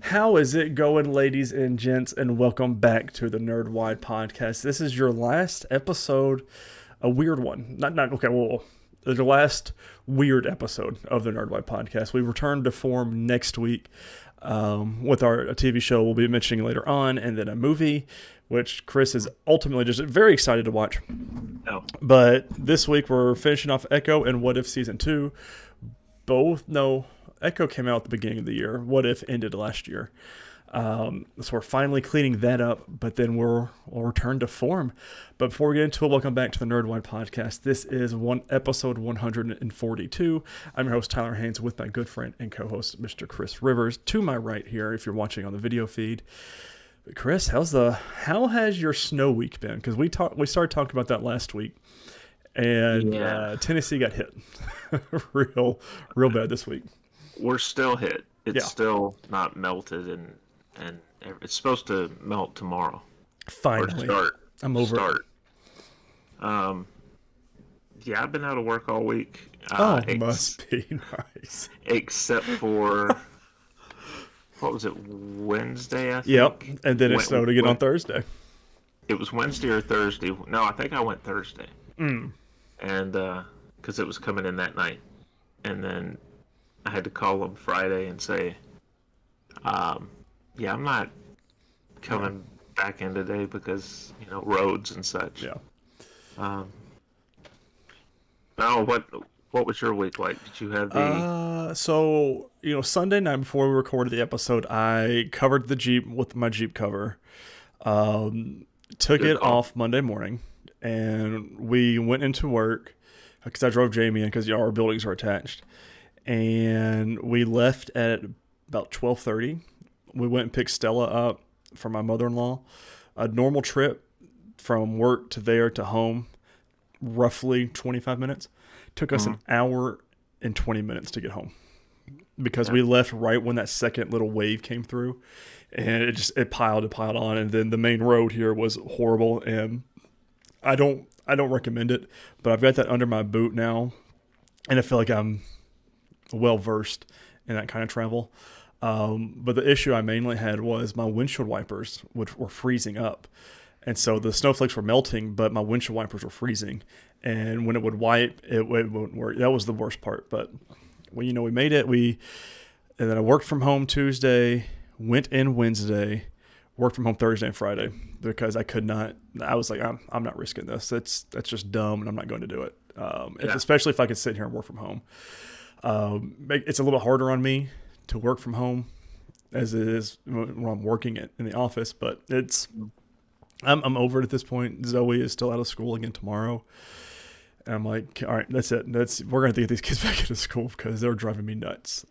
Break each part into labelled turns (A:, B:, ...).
A: How is it going, ladies and gents, and welcome back to the Nerdwide podcast. This is your last episode, a weird one. Not okay. Well, the last weird episode of the Nerdwide podcast. We return to form next week with our TV show we'll be mentioning later on, and then a movie, which Chris is ultimately just very excited to watch.
B: No.
A: But this week we're finishing off Echo and What If Season 2. Echo came out at the beginning of the year. What If ended last year. So we're finally cleaning that up, but then we'll return to form. But before we get into it, welcome back to the Nerdwide podcast. This is episode 142. I'm your host, Tyler Haynes, with my good friend and co-host, Mr. Chris Rivers. To my right here, if you're watching on the video feed. Chris, how has your snow week been? Because we started talking about that last week, and Tennessee got hit real bad this week.
B: We're still hit. It's still not melted, and it's supposed to melt tomorrow.
A: Finally, I'm over it.
B: Yeah, I've been out of work all week.
A: Must be nice.
B: Except for what was it, Wednesday? I think.
A: Yep, and then it snowed again on Thursday.
B: It was Wednesday or Thursday. No, I think I went Thursday. And because it was coming in that night, and then I had to call them Friday and say, I'm not coming back in today because, roads and such.
A: Yeah.
B: What was your week like? Did you have the...
A: So, Sunday night before we recorded the episode, I covered the Jeep with my Jeep cover. Took it off Monday morning, and we went into work because I drove Jamie in because our buildings are attached. And we left at about 12:30. We went and picked Stella up from my mother-in-law. A normal trip from work to there to home, roughly 25 minutes. Took us an hour and 20 minutes to get home because we left right when that second little wave came through, and it piled on. And then the main road here was horrible, and I don't recommend it. But I've got that under my boot now, and I feel like I'm well versed in that kind of travel. But the issue I mainly had was my windshield wipers were freezing up. And so the snowflakes were melting, but my windshield wipers were freezing. And when it would wipe, it wouldn't work. That was the worst part. But we made it. And then I worked from home Tuesday, went in Wednesday, worked from home Thursday and Friday because I was like, I'm not risking this. That's just dumb, and I'm not going to do it. Especially if I could sit here and work from home. It's a little harder on me to work from home as it is when I'm working in the office, but I'm over it at this point. Zoe is still out of school again tomorrow. And I'm like, all right, that's it. We're going to have to get these kids back into school because they're driving me nuts.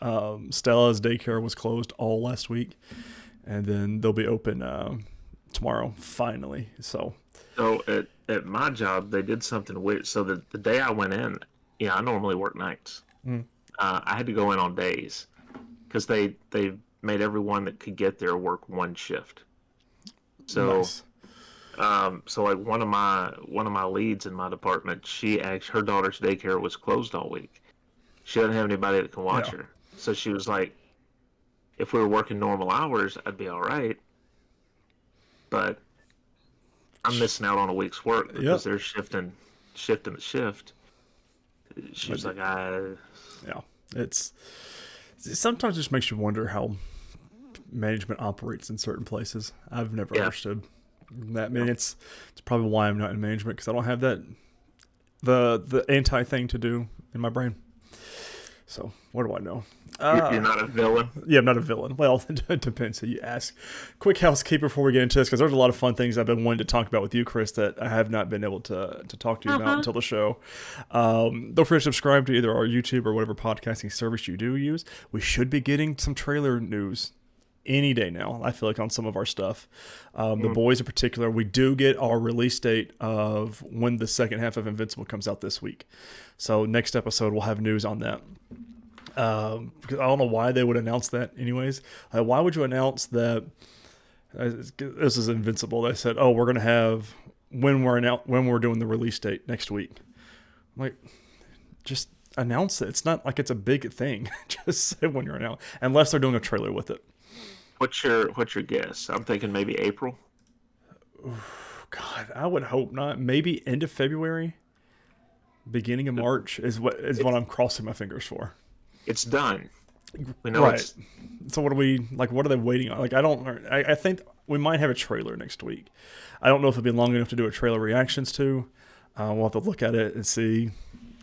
A: Stella's daycare was closed all last week, and then they'll be open tomorrow, finally. So at my job, they did something weird. So the day I went in, I normally work nights. I had to go in on days because they made everyone that could get there work one shift. So, nice. So like one of my leads in my department, her daughter's daycare was closed all week. She doesn't have anybody that can watch her. So she was like, if we were working normal hours, I'd be all right. But I'm missing out on a week's work because they're shifting the shift. She was like, it sometimes just makes you wonder how management operates in certain places. I've never understood that. I mean, it's probably why I'm not in management, because I don't have that the anti thing to do in my brain. So what do I know?
B: You're not a villain?
A: Yeah, I'm not a villain. Well, it depends who you ask. Quick housekeeper before we get into this, because there's a lot of fun things I've been wanting to talk about with you, Chris, that I have not been able to talk to you about until the show. Don't forget to subscribe to either our YouTube or whatever podcasting service you do use. We should be getting some trailer news any day now, I feel like, on some of our stuff. The boys in particular, we do get our release date of when the second half of Invincible comes out this week. So next episode, we'll have news on that. Because I don't know why they would announce that anyways. Why would you announce that this is Invincible? They said, we're going to have when we're doing the release date next week. I'm like, just announce it. It's not like it's a big thing. Just say when you're announced, unless they're doing a trailer with it.
B: What's your guess? I'm thinking maybe April.
A: God, I would hope not. Maybe end of February, beginning of March is what
B: It's
A: I'm crossing my fingers for.
B: it's done. We know
A: Right.
B: it's
A: So what are we like? What are they waiting on? Like I don't. I think we might have a trailer next week. I don't know if it'll be long enough to do a trailer reactions to. We'll have to look at it and see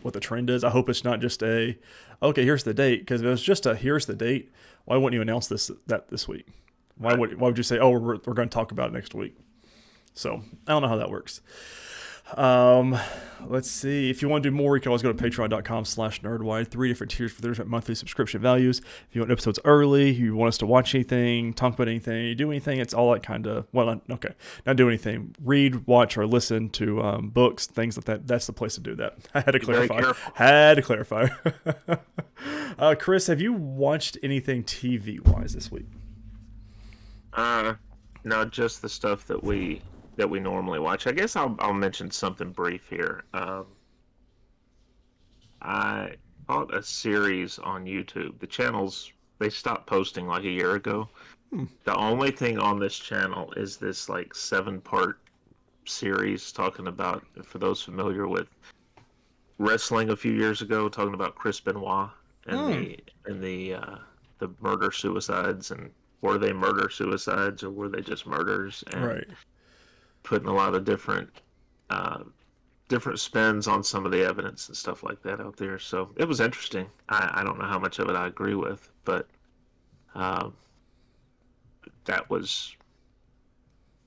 A: what the trend is. I hope it's not just a okay. Here's the date, because if it was just a here's the date, why wouldn't you announce this week? Why would you say, oh, we're going to talk about it next week? So I don't know how that works. Um, let's see. If you want to do more, you can always go to patreon.com/nerdwide. 3 different tiers for 3 different monthly subscription values. If you want episodes early, you want us to watch anything, talk about anything, do anything, it's all that kind of, well, okay, not do anything. Read, watch, or listen to books, things like that. That's the place to do that. I had to clarify. Chris, have you watched anything TV-wise this week?
B: no, just the stuff that we normally watch. I guess I'll mention something brief here. I bought a series on YouTube. The channels, they stopped posting like a year ago. The only thing on this channel is this like 7-part series talking about, for those familiar with wrestling a few years ago, talking about Chris Benoit and the murder suicides, and were they murder suicides or were they just murders? And
A: Right.
B: putting a lot of different spins on some of the evidence and stuff like that out there. So it was interesting. I don't know how much of it I agree with, but that was,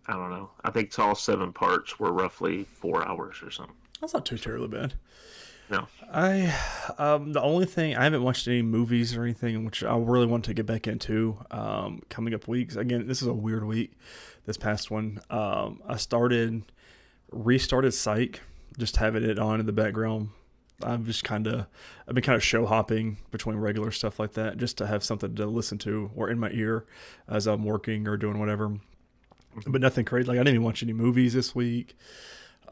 B: I don't know. I think all 7 parts were roughly 4 hours or something.
A: That's not too terribly bad.
B: No.
A: The only thing, I haven't watched any movies or anything, which I really want to get back into coming up weeks. Again, this is a weird week, this past one. I restarted Psych, just having it on in the background. I've been kind of show hopping between regular stuff like that, just to have something to listen to or in my ear as I'm working or doing whatever. But nothing crazy. Like I didn't even watch any movies this week.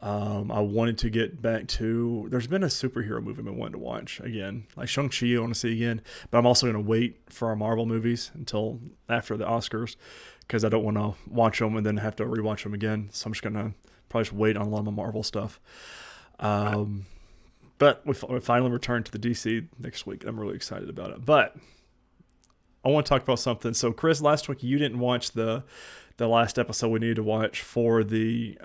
A: I wanted to get back to, there's been a superhero movie I've been wanting to watch again. Like Shang-Chi I want to see again, but I'm also going to wait for our Marvel movies until after the Oscars, because I don't want to watch them and then have to rewatch them again. So I'm just going to probably just wait on a lot of my Marvel stuff. But we finally returned to the DC next week. I'm really excited about it. But I want to talk about something. So Chris, last week you didn't watch the last episode we needed to watch for the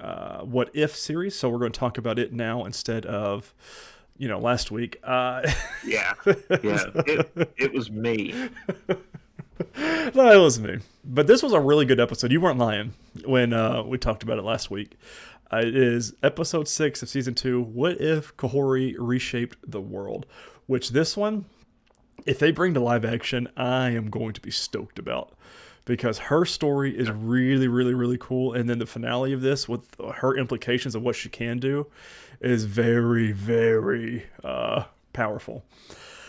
A: What If series, so we're going to talk about it now instead of, last week.
B: Yeah. It was me.
A: No, it was me. But this was a really good episode. You weren't lying when we talked about it last week. It is episode 6 of season 2, What If Kahori Reshaped the World? Which this one, if they bring to live action, I am going to be stoked about. Because her story is really, really, really cool. And then the finale of this, with her implications of what she can do, is very, very powerful.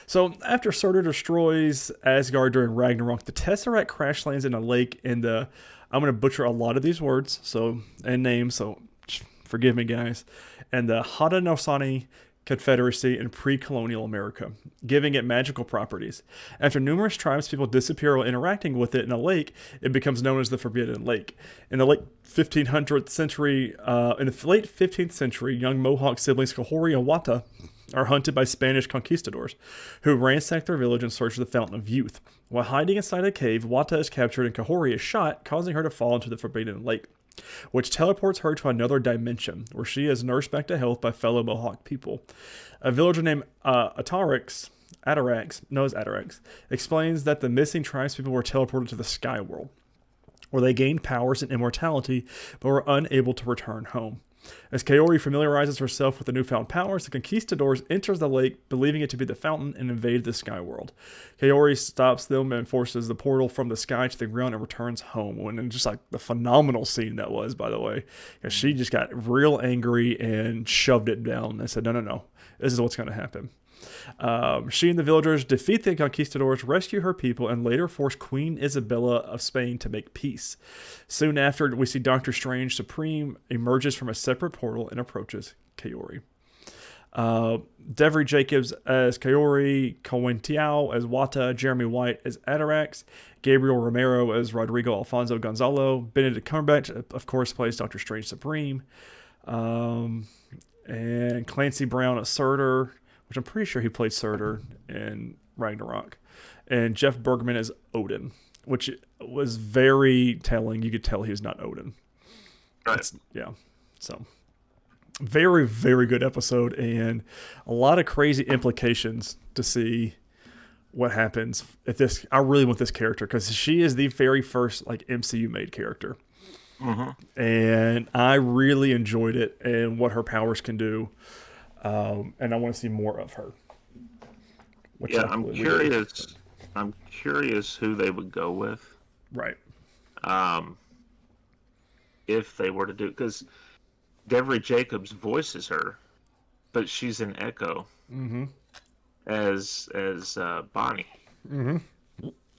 A: So after Surtur destroys Asgard during Ragnarok, the Tesseract crash lands in a lake in the, I'm going to butcher a lot of these words and names, so forgive me, guys, and the Haudenosaunee Confederacy in pre-colonial America, giving it magical properties. After numerous tribespeople disappear while interacting with it in a lake, it becomes known as the Forbidden Lake. In the late 15th century, young Mohawk siblings Kahori and Wata are hunted by Spanish conquistadors, who ransack their village in search of the Fountain of Youth. While hiding inside a cave, Wata is captured and Kahori is shot, causing her to fall into the Forbidden Lake, which teleports her to another dimension, where she is nursed back to health by fellow Mohawk people. A villager named Atarax, explains that the missing tribespeople were teleported to the Sky World, where they gained powers and immortality, but were unable to return home. As Kaori familiarizes herself with the newfound powers, the conquistadors enters the lake, believing it to be the fountain, and invade the Sky World. Kaori stops them and forces the portal from the sky to the ground and returns home. And just like the phenomenal scene that was, by the way, because she just got real angry and shoved it down and said, no, this is what's going to happen. She and the villagers defeat the conquistadors, rescue her people, and later force Queen Isabella of Spain to make peace. Soon after, we see Doctor Strange Supreme emerges from a separate portal and approaches Kaori. Devery Jacobs as Kaori, Cohen Tiao as Wata, Jeremy White as Atarax, Gabriel Romero as Rodrigo Alfonso Gonzalo, Benedict Cumberbatch, of course, plays Doctor Strange Supreme, and Clancy Brown as Surtur, which I'm pretty sure he played Surtur in Ragnarok, and Jeff Bergman as Odin, which was very telling. You could tell he was not Odin.
B: Right.
A: Yeah. So, very, very good episode, and a lot of crazy implications to see what happens if this. I really want this character because she is the very first like MCU made character, and I really enjoyed it and what her powers can do, and I want to see more of her.
B: Yeah, I'm curious. I'm curious who they would go with.
A: Right.
B: If they were to do, because Devery Jacobs voices her, but she's an Echo as Bonnie.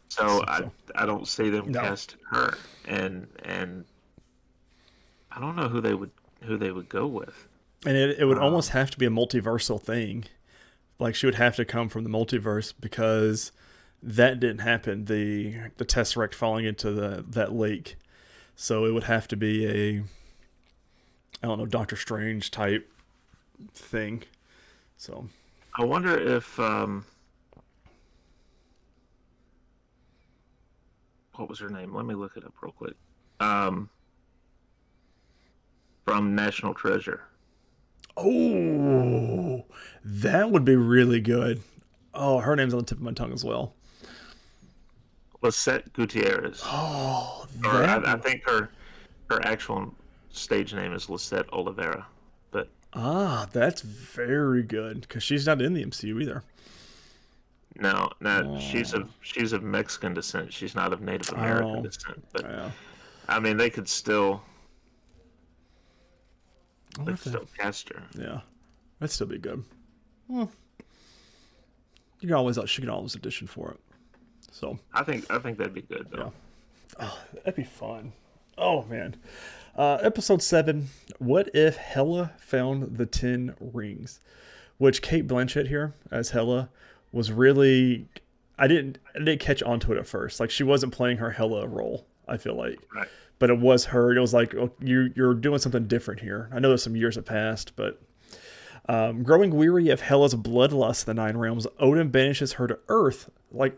B: So I don't see them casting her, and I don't know who they would go with.
A: And it would almost have to be a multiversal thing. Like she would have to come from the multiverse because that didn't happen. The Tesseract falling into that lake. So it would have to be a, I don't know, Doctor Strange type thing. So
B: I wonder if what was her name? Let me look it up real quick. From National Treasure.
A: Oh, that would be really good. Oh, her name's on the tip of my tongue as well.
B: Lisette Gutierrez.
A: Oh,
B: I think her actual stage name is Lisette Oliveira. But
A: that's very good because she's not in the MCU either.
B: No, she's of Mexican descent. She's not of Native American descent. But I mean, they could still cast her.
A: Yeah, that'd still be good. Well, she can always audition for it. So
B: I think that'd be good though.
A: Yeah. Oh, that'd be fun. Oh man. Episode 7. What if Hela found the 10 rings? Which Kate Blanchett here as Hela was really. I didn't catch onto it at first. Like she wasn't playing her Hela role. I feel like.
B: Right.
A: But it was her. It was like, oh, you're doing something different here. I know there's some years have passed, but growing weary of Hela's bloodlust in the Nine Realms, Odin banishes her to Earth,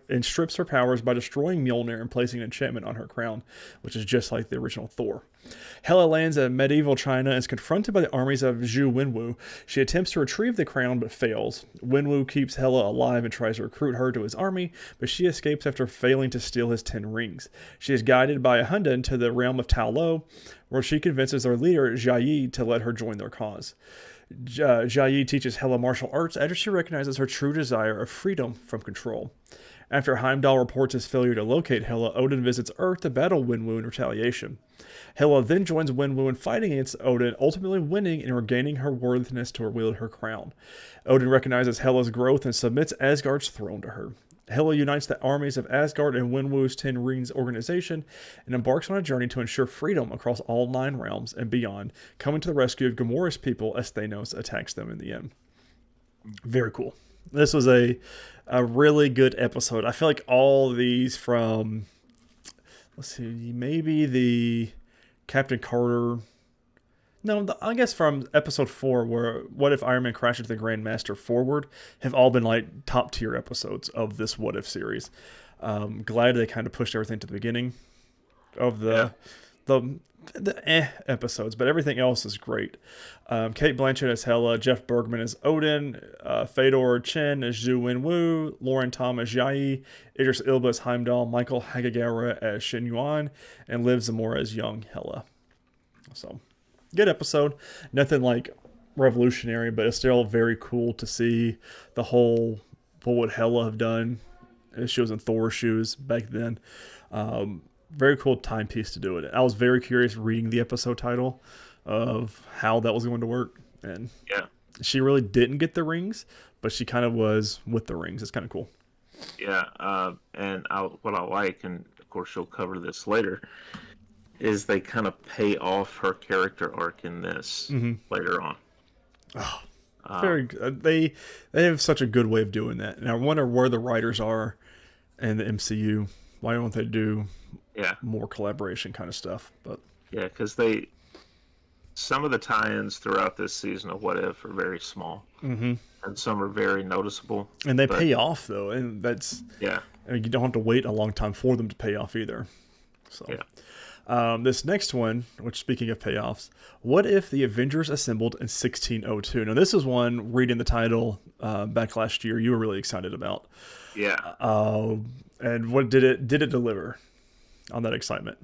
A: and strips her powers by destroying Mjolnir and placing an enchantment on her crown, which is just like the original Thor. Hela lands in medieval China and is confronted by the armies of Zhu Wenwu. She attempts to retrieve the crown but fails. Wenwu keeps Hela alive and tries to recruit her to his army, but she escapes after failing to steal his 10 rings. She is guided by a Hundan to the realm of Tao Lo, where she convinces their leader, Jia Yi, to let her join their cause. Jia Yi teaches Hela martial arts after she recognizes her true desire of freedom from control. After Heimdall reports his failure to locate Hela, Odin visits Earth to battle Wenwu in retaliation. Hela then joins Wenwu in fighting against Odin, ultimately winning and regaining her worthiness to wield her crown. Odin recognizes Hela's growth and submits Asgard's throne to her. Hela unites the armies of Asgard and Wenwu's 10 Rings organization and embarks on a journey to ensure freedom across all 9 realms and beyond, coming to the rescue of Gamora's people as Thanos attacks them in the end. Very cool. This was a really good episode. I feel like all these from, let's see, maybe the Captain Carter. No, I guess from episode 4, where What If Iron Man Crashes the Grandmaster forward, have all been like top tier episodes of this What If series. Glad they kind of pushed everything to the beginning of the episodes, but everything else is great. Kate Blanchett as Hela, Jeff Bergman as Odin, Fedor Chen as Zhu Wenwu, Lauren Tom as Jia, Idris Elba as Heimdall, Michael Hagagara as Shin Yuan, and Liv Zamora as young Hela. So, good episode. Nothing like revolutionary, but it's still very cool to see the whole, what would Hela have done if she was in Thor's shoes back then. Very cool timepiece to do it. I was very curious reading the episode title of how that was going to work. And she really didn't get the rings, but she kind of was with the rings. It's kind of cool.
B: Yeah, and what I like, and of course she'll cover this later, is they kind of pay off her character arc in this later on.
A: Oh, Very good. They have such a good way of doing that. And I wonder where the writers are in the MCU. Why don't they do more collaboration kind of stuff? But
B: yeah, because some of the tie-ins throughout this season of What If are very small, and some are very noticeable.
A: And they pay off though, and that's I mean, you don't have to wait a long time for them to pay off either. So this next one, which speaking of payoffs, what if the Avengers assembled in 1602? Now this is one reading the title back last year you were really excited about.
B: Yeah.
A: And what did it deliver on that excitement?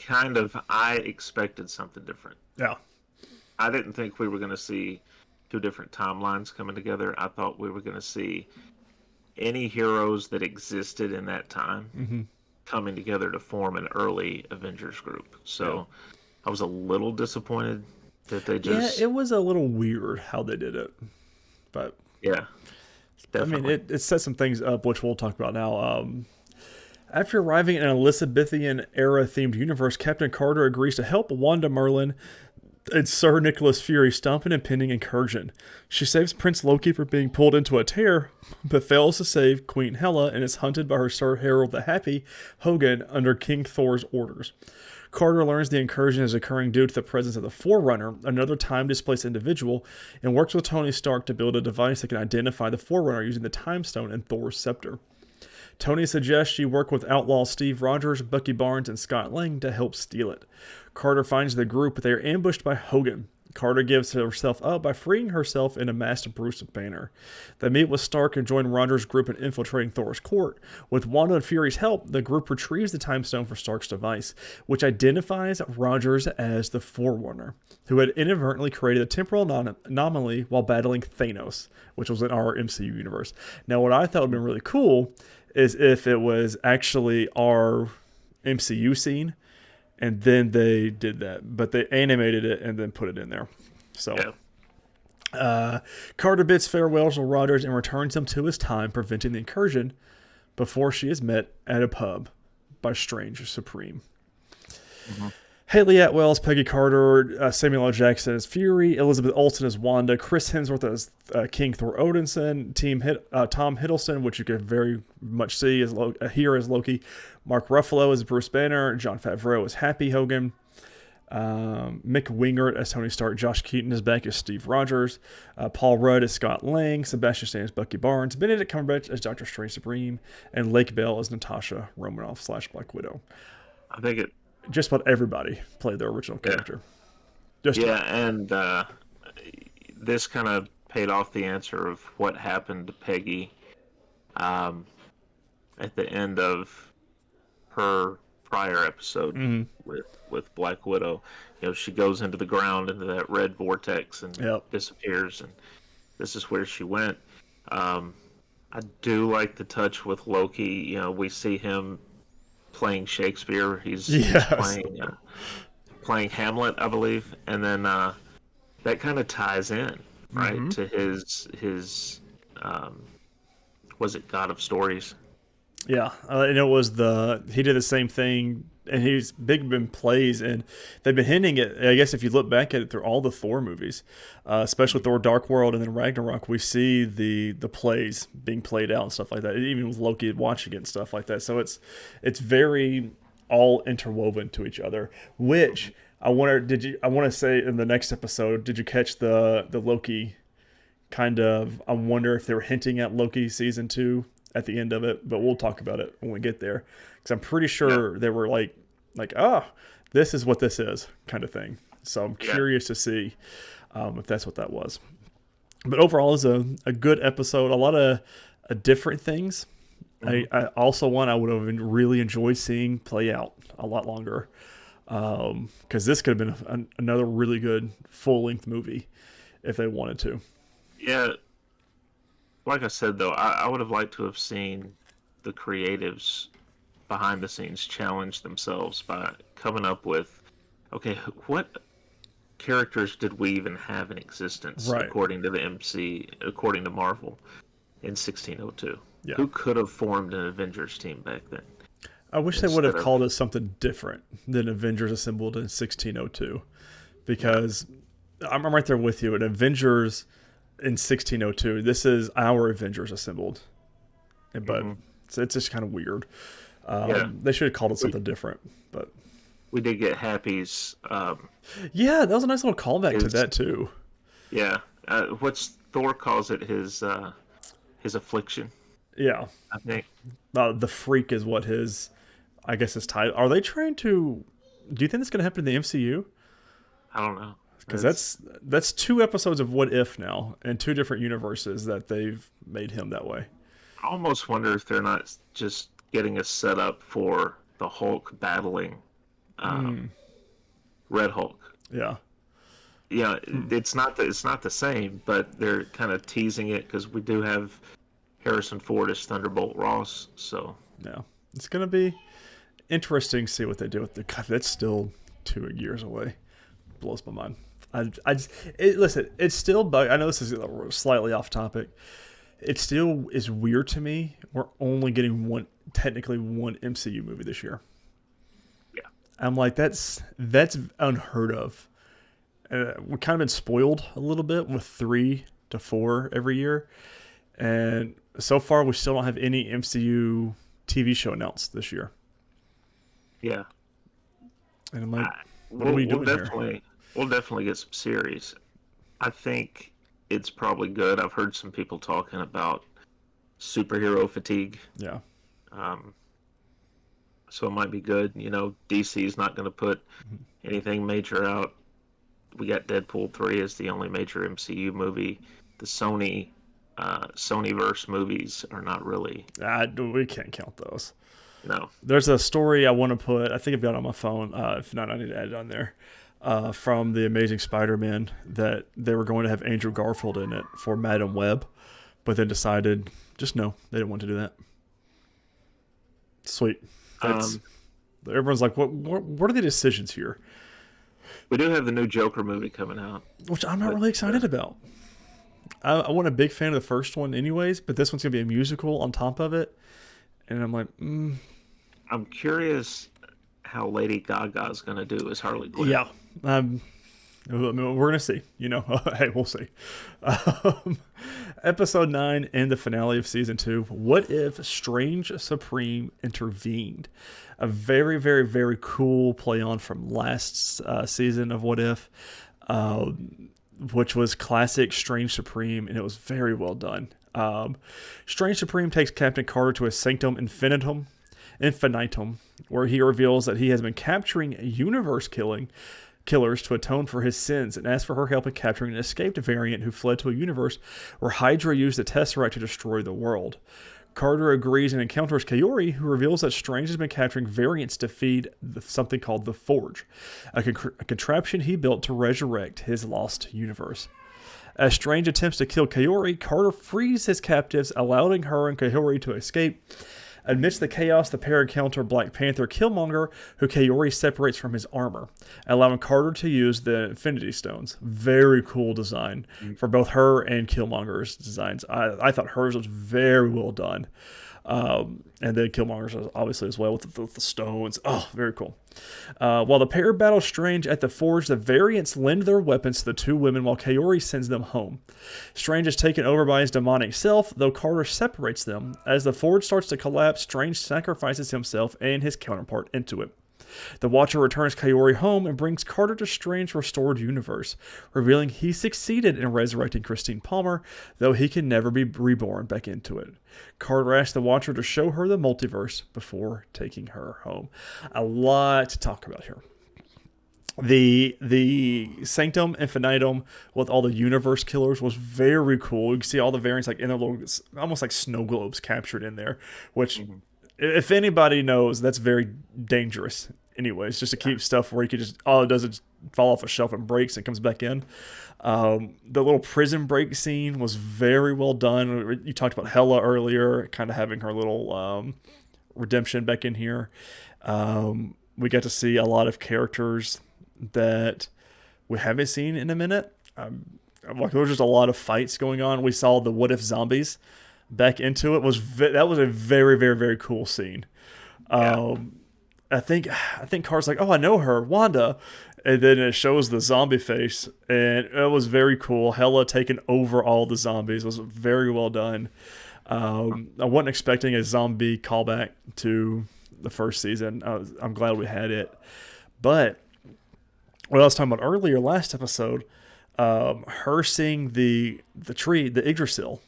B: I expected something different.
A: Yeah.
B: I didn't think we were going to see two different timelines coming together. I thought we were going to see any heroes that existed in that time coming together to form an early Avengers group. So I was a little disappointed that they just...
A: Yeah, it was a little weird how they did it. But
B: yeah, definitely.
A: I mean, it set some things up, which we'll talk about now. After arriving in an Elizabethan-era themed universe, Captain Carter agrees to help Wanda Merlin and Sir Nicholas Fury stop an impending incursion. She saves Prince Loki from being pulled into a tear, but fails to save Queen Hela and is hunted by her Sir Harold the Happy, Hogan, under King Thor's orders. Carter learns the incursion is occurring due to the presence of the Forerunner, another time-displaced individual, and works with Tony Stark to build a device that can identify the Forerunner using the Time Stone and Thor's scepter. Tony suggests she work with outlaw Steve Rogers, Bucky Barnes, and Scott Lang to help steal it. Carter finds the group, but they are ambushed by Hogan. Carter gives herself up by freeing herself and amassed Bruce Banner. They meet with Stark and join Rogers' group in infiltrating Thor's court. With Wanda and Fury's help, the group retrieves the Time Stone for Stark's device, which identifies Rogers as the Forerunner, who had inadvertently created a temporal anomaly while battling Thanos, which was in our MCU universe. Now, what I thought would have been really cool is if it was actually our MCU scene, and then they did that. But they animated it and then put it in there. So Carter bids farewell to Rogers and returns him to his time, preventing the incursion before she is met at a pub by Strange Supreme. Haley Atwell as Peggy Carter, Samuel L. Jackson as Fury, Elizabeth Olsen as Wanda, Chris Hemsworth as King Thor Odinson, Tom Hiddleston, which you can very much see here as Loki, Mark Ruffalo as Bruce Banner, Jon Favreau as Happy Hogan, Mick Wingert as Tony Stark, Josh Keaton is back as Steve Rogers, Paul Rudd as Scott Lang, Sebastian Stan as Bucky Barnes, Benedict Cumberbatch as Doctor Strange Supreme, and Lake Bell as Natasha Romanoff / Black Widow.
B: I think
A: just about everybody played their original character.
B: And this kind of paid off the answer of what happened to Peggy at the end of her prior episode with Black Widow. You know, she goes into the ground, into that red vortex, and disappears, and this is where she went. I do like the touch with Loki. You know, we see him playing Shakespeare. He's playing Hamlet, I believe, and then that kind of ties in right to his was it God of Stories?
A: Yeah, and it was he did the same thing, and he's big in plays, and they've been hinting at. I guess if you look back at it through all the Thor movies, especially Thor: Dark World and then Ragnarok, we see the plays being played out and stuff like that. Even with Loki watching it and stuff like that. So it's very all interwoven to each other. Which I want to say in the next episode, did you catch the Loki kind of? I wonder if they were hinting at Loki season 2 at the end of it, but we'll talk about it when we get there, because I'm pretty sure they were like, this is what this is kind of thing. So I'm curious to see if that's what that was. But overall, it's a good episode. A lot of different things. I also I would have really enjoyed seeing play out a lot longer, because this could have been another really good full-length movie if they wanted to.
B: Yeah. Like I said, though, I would have liked to have seen the creatives behind the scenes challenge themselves by coming up with, okay, what characters did we even have in existence according to Marvel in 1602? Yeah. Who could have formed an Avengers team back then?
A: I wish they would have called it something different than Avengers Assembled in 1602, because I'm right there with you. An Avengers in 1602. This is our Avengers assembled, but it's just kind of weird.
B: Yeah,
A: They should have called it
B: we,
A: something different, but
B: we did get Happy's.
A: yeah, that was a nice little callback to
B: His
A: that too.
B: Yeah, what's Thor calls it his affliction,
A: Yeah,
B: I think.
A: the freak is what his, I guess his title. Are they trying to? Do you think that's going to happen in the MCU?
B: I don't know.
A: Because that's 2 episodes of What If now, in 2 different universes that they've made him that way.
B: I almost wonder if they're not just getting us set up for the Hulk battling Red Hulk.
A: Yeah,
B: Yeah, it's not the same, but they're kind of teasing it because we do have Harrison Ford as Thunderbolt Ross. So
A: yeah, it's going to be interesting to see what they do with the. God, that's still 2 years away. Blows my mind. Listen, it's still. I know this is slightly off topic. It still is weird to me. We're only getting technically one MCU movie this year.
B: yeah,
A: I'm like, that's unheard of. We've kind of been spoiled a little bit with 3 to 4 every year, and so far we still don't have any MCU TV show announced this year.
B: yeah.
A: And I'm like, what are we doing
B: here? We'll definitely get some series. I think it's probably good. I've heard some people talking about superhero fatigue.
A: Yeah.
B: So it might be good. DC's not going to put anything major out. We got Deadpool 3 as the only major MCU movie. The Sonyverse movies are not really.
A: We can't count those.
B: No.
A: There's a story I want to put. I think I've got it on my phone. If not, I need to add it on there. From the Amazing Spider-Man, that they were going to have Andrew Garfield in it for Madam Web, but then decided just no, they didn't want to do that. Sweet. Everyone's like, what are the decisions here?
B: We do have the new Joker movie coming out,
A: which I'm not really excited about. I wasn't a big fan of the first one anyways, but this one's going to be a musical on top of it. And I'm like,
B: I'm curious how Lady Gaga is going to do as Harley Quinn.
A: Yeah. We're going to see. Hey, we'll see. Episode 9 and the finale of Season 2. What if Strange Supreme intervened? A very, very, very cool play on from last season of What If, which was classic Strange Supreme, and it was very well done. Strange Supreme takes Captain Carter to a Sanctum Infinitum, where he reveals that he has been capturing universe killers to atone for his sins, and asks for her help in capturing an escaped variant who fled to a universe where Hydra used the Tesseract to destroy the world. Carter agrees and encounters Kaori, who reveals that Strange has been capturing variants to feed something called the Forge, a contraption he built to resurrect his lost universe. As Strange attempts to kill Kaori, Carter frees his captives, allowing her and Kaori to escape. Amidst the chaos, the pair encounter Black Panther Killmonger, who Kaori separates from his armor, allowing Carter to use the Infinity Stones. Very cool design for both her and Killmonger's designs. I thought hers was very well done. And then Killmonger's obviously as well with the stones. Oh, very cool. While the pair battle Strange at the Forge, the variants lend their weapons to the 2 women while Kaori sends them home. Strange is taken over by his demonic self, though Carter separates them. As the Forge starts to collapse, Strange sacrifices himself and his counterpart into it. The Watcher returns Kaori home and brings Carter to Strange's restored universe, revealing he succeeded in resurrecting Christine Palmer, though he can never be reborn back into it. Carter asks the Watcher to show her the multiverse before taking her home. A lot to talk about here. The Sanctum Infinitum with all the universe killers was very cool. You can see all the variants like in their little, almost like snow globes captured in there, which if anybody knows, that's very dangerous anyways, just to keep stuff where you could just, all it does is fall off a shelf and breaks and comes back in. The little prison break scene was very well done. You talked about Hela earlier, kind of having her little redemption back in here. We got to see a lot of characters that we haven't seen in a minute. Like there was just a lot of fights going on. We saw the What If zombies back into it. That was a very, very, very cool scene. Yeah. I think Carter's like, oh, I know her, Wanda. and then it shows the zombie face, and it was very cool. Hela taking over all the zombies was very well done. I wasn't expecting a zombie callback to the first season. I'm glad we had it. But what I was talking about earlier, last episode, her seeing the tree, the Yggdrasil,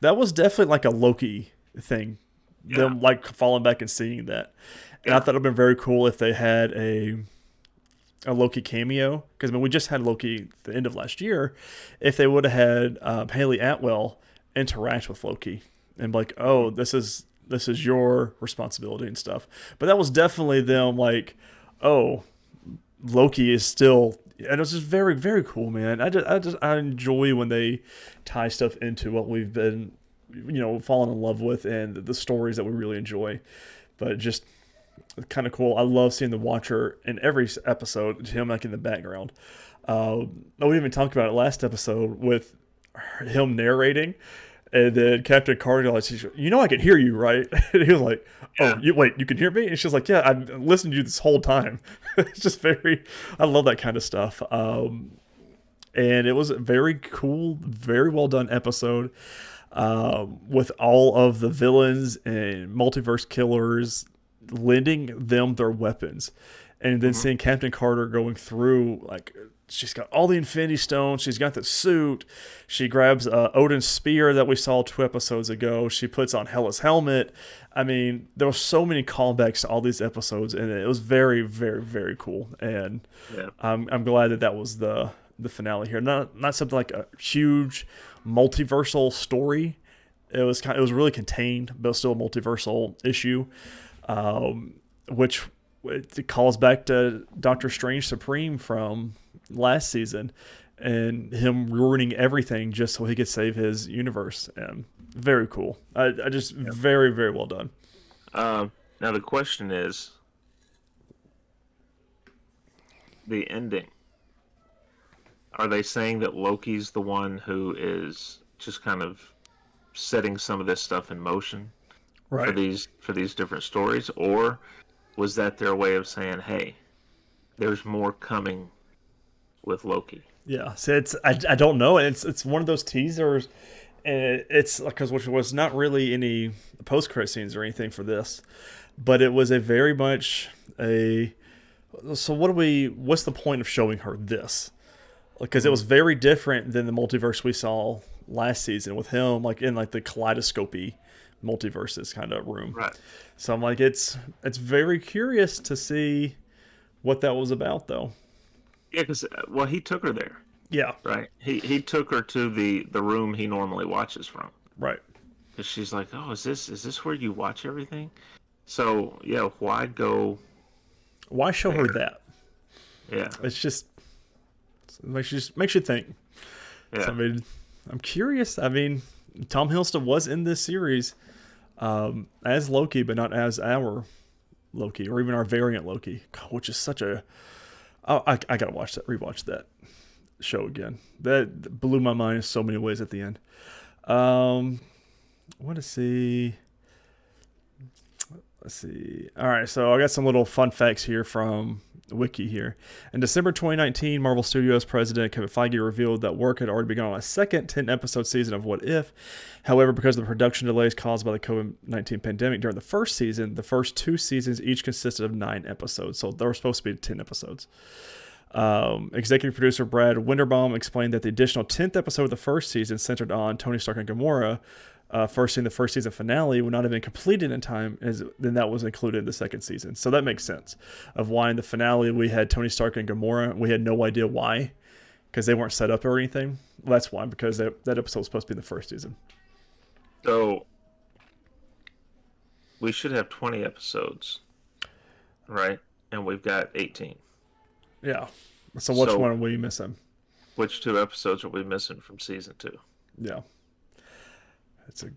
A: that was definitely like a Loki thing. Yeah. Them like falling back and seeing that. And I thought it would have been very cool if they had a Loki cameo. Because I mean, we just had Loki at the end of last year. If they would have had Haley Atwell interact with Loki and be like, oh, this is your responsibility and stuff. But that was definitely them like, oh, Loki is still, and it was just very, very cool, man. I enjoy when they tie stuff into what we've been, falling in love with and the stories that we really enjoy. But just kind of cool. I love seeing the Watcher in every episode, him like in the background. We even talked about it last episode with him narrating. And then Captain Carter, like, I can hear you, right? And he was like, oh, you can hear me? And she's like, yeah, I've listened to you this whole time. It's just I love that kind of stuff. And it was a very cool, very well done episode with all of the villains and multiverse killers lending them their weapons. And then seeing Captain Carter going through, like, she's got all the Infinity Stones. She's got the suit. She grabs Odin's spear that we saw 2 episodes ago. She puts on Hela's helmet. I mean, there were so many callbacks to all these episodes, and it was very, very, very cool. And I'm glad that was the finale here. Not something like a huge multiversal story. It was really contained, but still a multiversal issue, which it calls back to Doctor Strange Supreme from last season and him ruining everything just so he could save his universe. And very cool. I just very, very well done.
B: Now the question is the ending. Are they saying that Loki's the one who is just kind of setting some of this stuff in motion for these different stories, or was that their way of saying, hey, there's more coming with Loki?
A: Yeah, so I don't know, and it's one of those teasers, and it's because which was not really any post-credit scenes or anything for this, but it was a very much a. So what's the point of showing her this? Because it was very different than the multiverse we saw last season with him, like in like the kaleidoscopy multiverses kind of room.
B: Right.
A: So I'm like, it's very curious to see what that was about, though.
B: Yeah, because he took her there.
A: Yeah.
B: Right. He took her to the room he normally watches from.
A: Right.
B: Because she's like, oh, is this where you watch everything? So yeah, why go?
A: Why show her that?
B: Yeah.
A: It's just makes you think.
B: Yeah.
A: So, I mean, I'm curious. I mean, Tom Hiddleston was in this series as Loki, but not as our Loki or even our variant Loki, which is such a. Oh, I gotta rewatch that show again. That blew my mind in so many ways at the end. What to see? Let's see. All right, so I got some little fun facts here from Wiki here. In December 2019, Marvel Studios president Kevin Feige revealed that work had already begun on a second 10-episode season of What If. However, because of the production delays caused by the COVID-19 pandemic during the first season, the first 2 seasons each consisted of 9 episodes. So there were supposed to be 10 episodes. Executive producer Brad Winderbaum explained that the additional 10th episode of the first season, centered on Tony Stark and Gamora, first in the first season finale, would not have been completed in time, then that was included in the second season. So that makes sense of why in the finale we had Tony Stark and Gamora. We had no idea why, because they weren't set up or anything. Well, that's why, because that episode was supposed to be in the first season.
B: So we should have 20 episodes, right? And we've got 18.
A: Yeah. So which one are we missing?
B: Which 2 episodes are we missing from season 2?
A: Yeah. That's a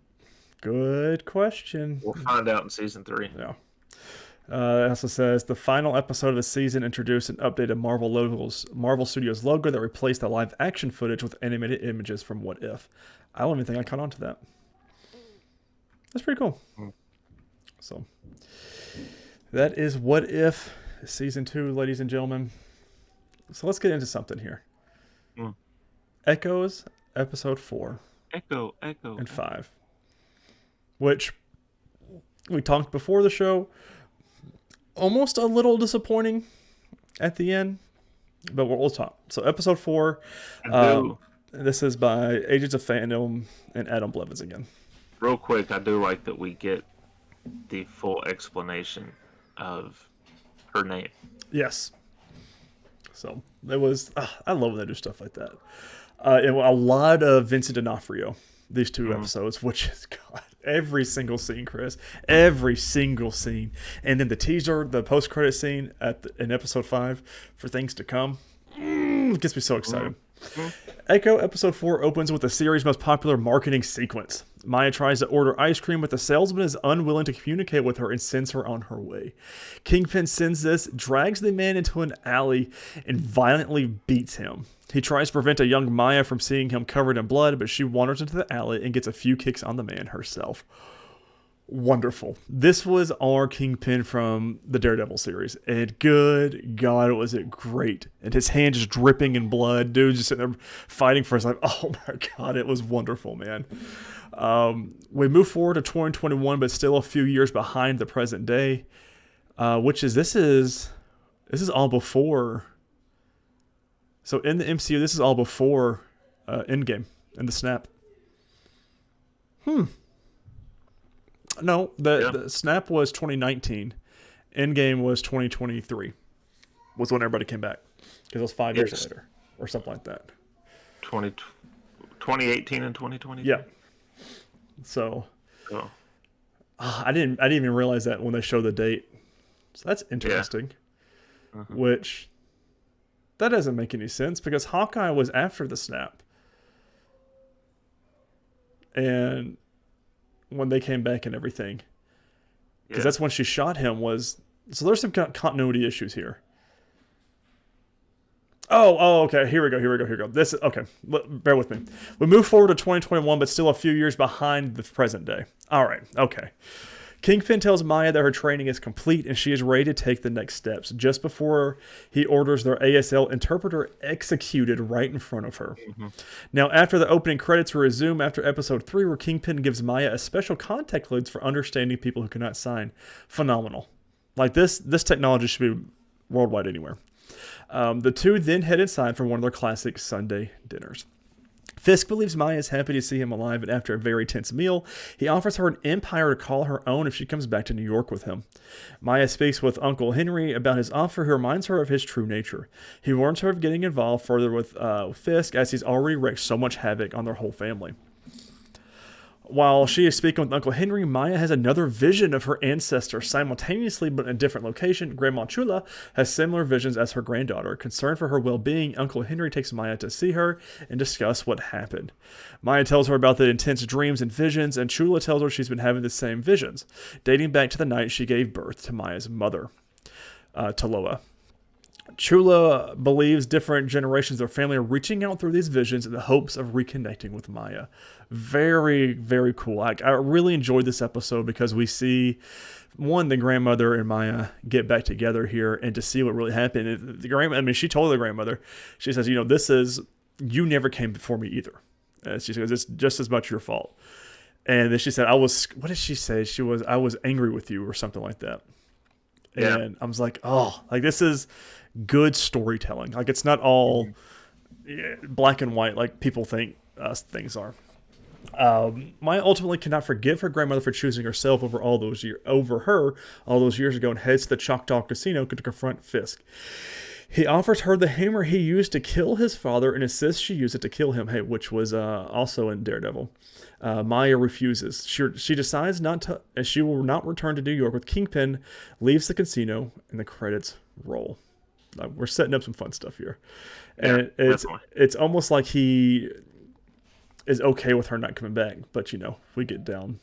A: good question.
B: We'll find out in season 3.
A: Yeah. It also says the final episode of the season introduced an updated Marvel Studios logo that replaced the live action footage with animated images from What If. I don't even think I caught on to that. That's pretty cool. So that is What If season 2, ladies and gentlemen. So let's get into something here.
B: Mm.
A: Echoes, episode 4.
B: Echo.
A: And 5. Which we talked before the show. Almost a little disappointing at the end, but we'll talk. So episode 4. This is by Agents of Fandom and Adam Blevins again.
B: Real quick, I do like that we get the full explanation of her name.
A: Yes. So it was. I love when they do stuff like that. And a lot of Vincent D'Onofrio. These 2 episodes, which is God, every single scene, Chris, every single scene, and then the teaser, the post-credit scene in episode 5 for things to come. It gets me so excited. Echo episode 4 opens with the series' most popular marketing sequence. Maya tries to order ice cream, but the salesman is unwilling to communicate with her and sends her on her way. Kingpin sends this, drags the man into an alley, and violently beats him. He tries to prevent a young Maya from seeing him covered in blood, but she wanders into the alley and gets a few kicks on the man herself. Wonderful. This was our Kingpin from the Daredevil series. And good God, was it great. And his hand just dripping in blood. Dude just sitting there fighting for his life. Oh my God, it was wonderful, man. We move forward to 2021, but still a few years behind the present day. This is all before. So in the MCU, this is all before Endgame and the snap. No, the snap was 2019. Endgame was 2023. Was when everybody came back. Because it was 5 years later. Or something like that.
B: 2018 and 2020?
A: Yeah. So. Oh. I didn't even realize that when they showed the date. So that's interesting. Yeah. Which, that doesn't make any sense. Because Hawkeye was after the snap. And when they came back and everything. Because that's when she shot him was... So there's some continuity issues here. Oh, okay. Here we go. This is... Okay, bear with me. We move forward to 2021, but still a few years behind the present day. All right, okay. Kingpin tells Maya that her training is complete and she is ready to take the next steps, just before he orders their ASL interpreter executed right in front of her. Now, after the opening credits resume after episode 3, where Kingpin gives Maya a special contact lens for understanding people who cannot sign. Phenomenal. Like this technology should be worldwide anywhere. The two then head inside for one of their classic Sunday dinners. Fisk believes Maya is happy to see him alive, and after a very tense meal, he offers her an empire to call her own if she comes back to New York with him. Maya speaks with Uncle Henry about his offer, who reminds her of his true nature. He warns her of getting involved further with Fisk, as he's already wreaked so much havoc on their whole family. While she is speaking with Uncle Henry, Maya has another vision of her ancestor simultaneously, but in a different location. Grandma Chula has similar visions as her granddaughter. Concerned for her well-being, Uncle Henry takes Maya to see her and discuss what happened. Maya tells her about the intense dreams and visions, and Chula tells her she's been having the same visions, dating back to the night she gave birth to Maya's mother, Taloa. Chula believes different generations of her family are reaching out through these visions in the hopes of reconnecting with Maya. Very, very cool. I really enjoyed this episode because we see, one, the grandmother and Maya get back together here and to see what really happened. She told the grandmother, she says, you never came before me either. She says, it's just as much your fault. And then she said, what did she say? I was angry with you or something like that. Yeah. And I was like, this is good storytelling. Like, it's not all black and white like people think things are. Maya ultimately cannot forgive her grandmother for choosing herself over her all those years ago, and heads to the Choctaw Casino to confront Fisk. He offers her the hammer he used to kill his father and insists she use it to kill him, which was also in Daredevil. Maya refuses. She decides not to, and she will not return to New York with Kingpin, leaves the casino, and the credits roll. We're setting up some fun stuff here. And it's almost like he is okay with her not coming back, but we get down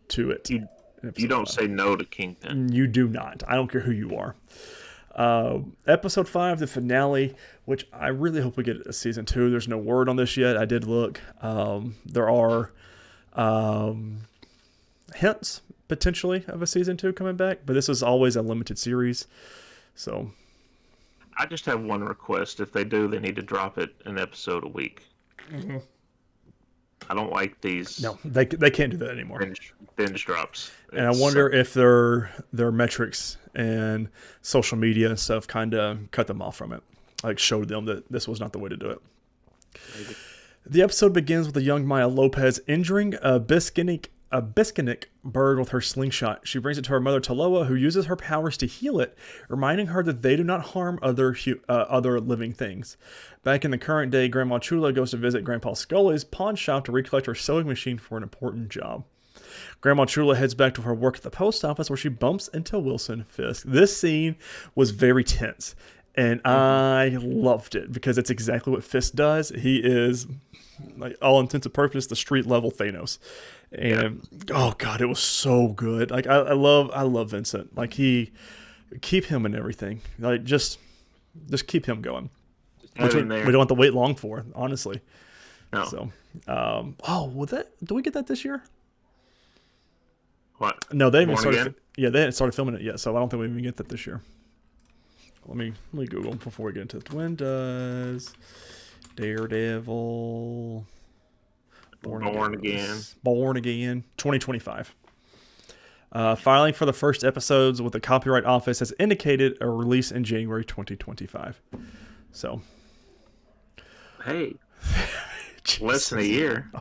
A: to it.
B: You don't say no to Kingpin.
A: You do not. I don't care who you are. Episode 5, the finale, which I really hope we get a season 2. There's no word on this yet. I did look. There are hints potentially of a season 2 coming back, but this is always a limited series. So
B: I just have one request. If they do, they need to drop it an episode a week.
A: Mm-hmm.
B: I don't like these.
A: No, they can't do that anymore.
B: Binge drops.
A: And I wonder if their metrics and social media and stuff kind of cut them off from it, like showed them that this was not the way to do it.
B: Maybe.
A: The episode begins with a young Maya Lopez injuring a Biskinic bird with her slingshot. She brings it to her mother Taloa, who uses her powers to heal it, reminding her that they do not harm other living things. Back in the current day, Grandma Chula goes to visit Grandpa Scully's pawn shop to recollect her sewing machine for an important job. Grandma Chula heads back to her work at the post office, where she bumps into Wilson Fisk. This scene was very tense, and I loved it because it's exactly what Fisk does. He is, like, all intents and purposes, the street level Thanos. And oh god, it was so good. Like I love Vincent. Like keep him in everything. Like just keep him going. Which we don't have to wait long for, honestly.
B: No.
A: So, do we get that this year?
B: What?
A: No, they haven't started. They haven't started filming it yet, so I don't think we even get that this year. Let me Google before we get into it. When does Daredevil Born Again 2025. Filing for the first episodes with the Copyright Office has indicated a release in January 2025. So,
B: hey, less than a year.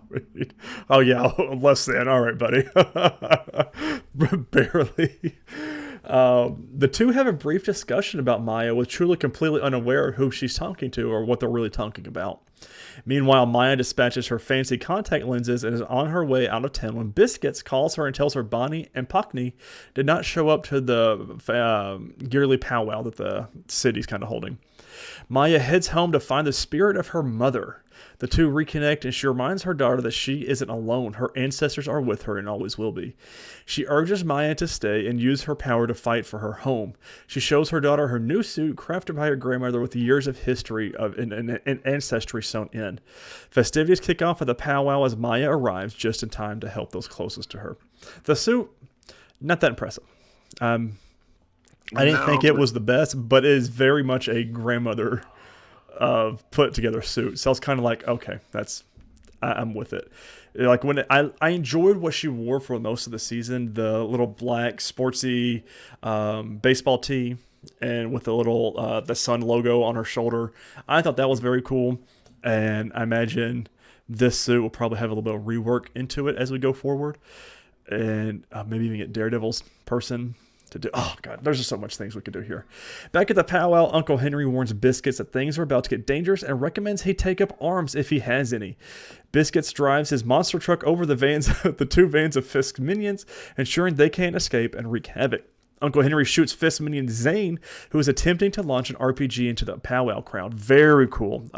A: Oh yeah, less than. All right, buddy. Barely. The two have a brief discussion about Maya, with Chula completely unaware of who she's talking to or what they're really talking about. Meanwhile, Maya dispatches her fancy contact lenses and is on her way out of town when Biscuits calls her and tells her Bonnie and Pockney did not show up to the yearly powwow that the city's kind of holding. Maya heads home to find the spirit of her mother. The two reconnect, and she reminds her daughter that she isn't alone. Her ancestors are with her and always will be. She urges Maya to stay and use her power to fight for her home. She shows her daughter her new suit, crafted by her grandmother with years of history and ancestry sewn in. Festivities kick off at the powwow as Maya arrives just in time to help those closest to her. The suit, not that impressive. I didn't think it was the best, but it is very much a grandmother put together suit. So I was kind of like, okay, I'm with it. Like when I enjoyed what she wore for most of the season, the little black sportsy baseball tee and with the little the sun logo on her shoulder. I thought that was very cool, and I imagine this suit will probably have a little bit of rework into it as we go forward, and maybe even get Daredevil's person to do. Oh god, there's just so much things we could do here. Back at the powwow, Uncle Henry warns Biscuits that things are about to get dangerous and recommends he take up arms if he has any. Biscuits drives his monster truck over the two vans of Fisk's minions, ensuring they can't escape and wreak havoc. Uncle Henry shoots Fisk's minion Zane, who is attempting to launch an RPG into the powwow crowd. Very cool.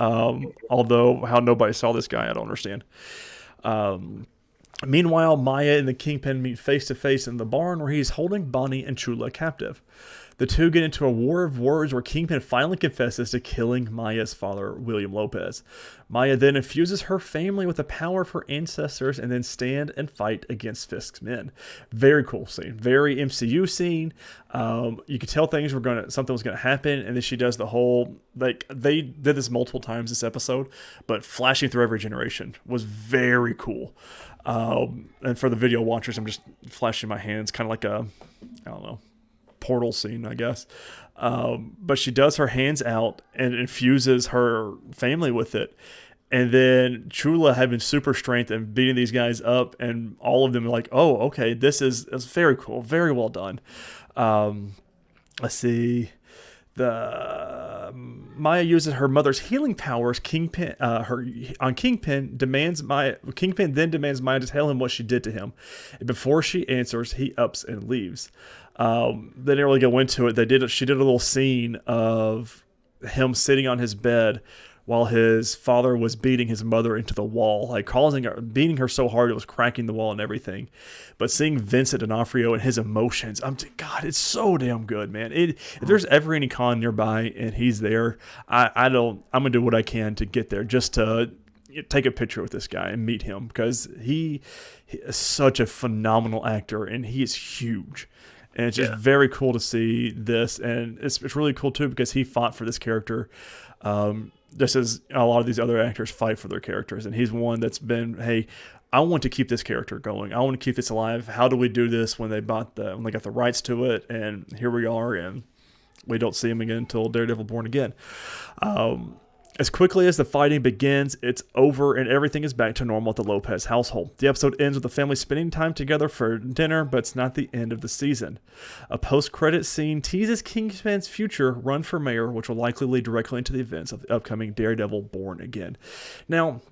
A: Although how nobody saw this guy, I don't understand. Meanwhile, Maya and the Kingpin meet face-to-face in the barn where he's holding Bonnie and Chula captive. The two get into a war of words where Kingpin finally confesses to killing Maya's father, William Lopez. Maya then infuses her family with the power of her ancestors and then stand and fight against Fisk's men. Very cool scene. Very MCU scene. You could tell something was going to happen, and then she does the whole, like, they did this multiple times this episode, but flashing through every generation was very cool. And for the video watchers, I'm just flashing my hands, kind of like a, I don't know, portal scene, I guess. But she does her hands out and infuses her family with it. And then Chula having super strength and beating these guys up, and all of them are like, oh, okay, this is very cool. Very well done. Let's see. Maya uses her mother's healing powers. Kingpin then demands Maya to tell him what she did to him. And before she answers, he ups and leaves. They didn't really go into it. She did a little scene of him sitting on his bed while his father was beating his mother into the wall, like beating her so hard it was cracking the wall and everything. But seeing Vincent D'Onofrio and his emotions, God, it's so damn good, man. If there's ever any con nearby and he's there, I'm gonna do what I can to get there just to take a picture with this guy and meet him, because he is such a phenomenal actor and he is huge. And it's just very cool to see this. And it's really cool, too, because he fought for this character just as a lot of these other actors fight for their characters. And he's one that's been, hey, I want to keep this character going. I want to keep this alive. How do we do this when they got the rights to it? And here we are, and we don't see him again until Daredevil Born Again. As quickly as the fighting begins, it's over and everything is back to normal at the Lopez household. The episode ends with the family spending time together for dinner, but it's not the end of the season. A post-credit scene teases Kingsman's future run for mayor, which will likely lead directly into the events of the upcoming Daredevil Born Again. Now,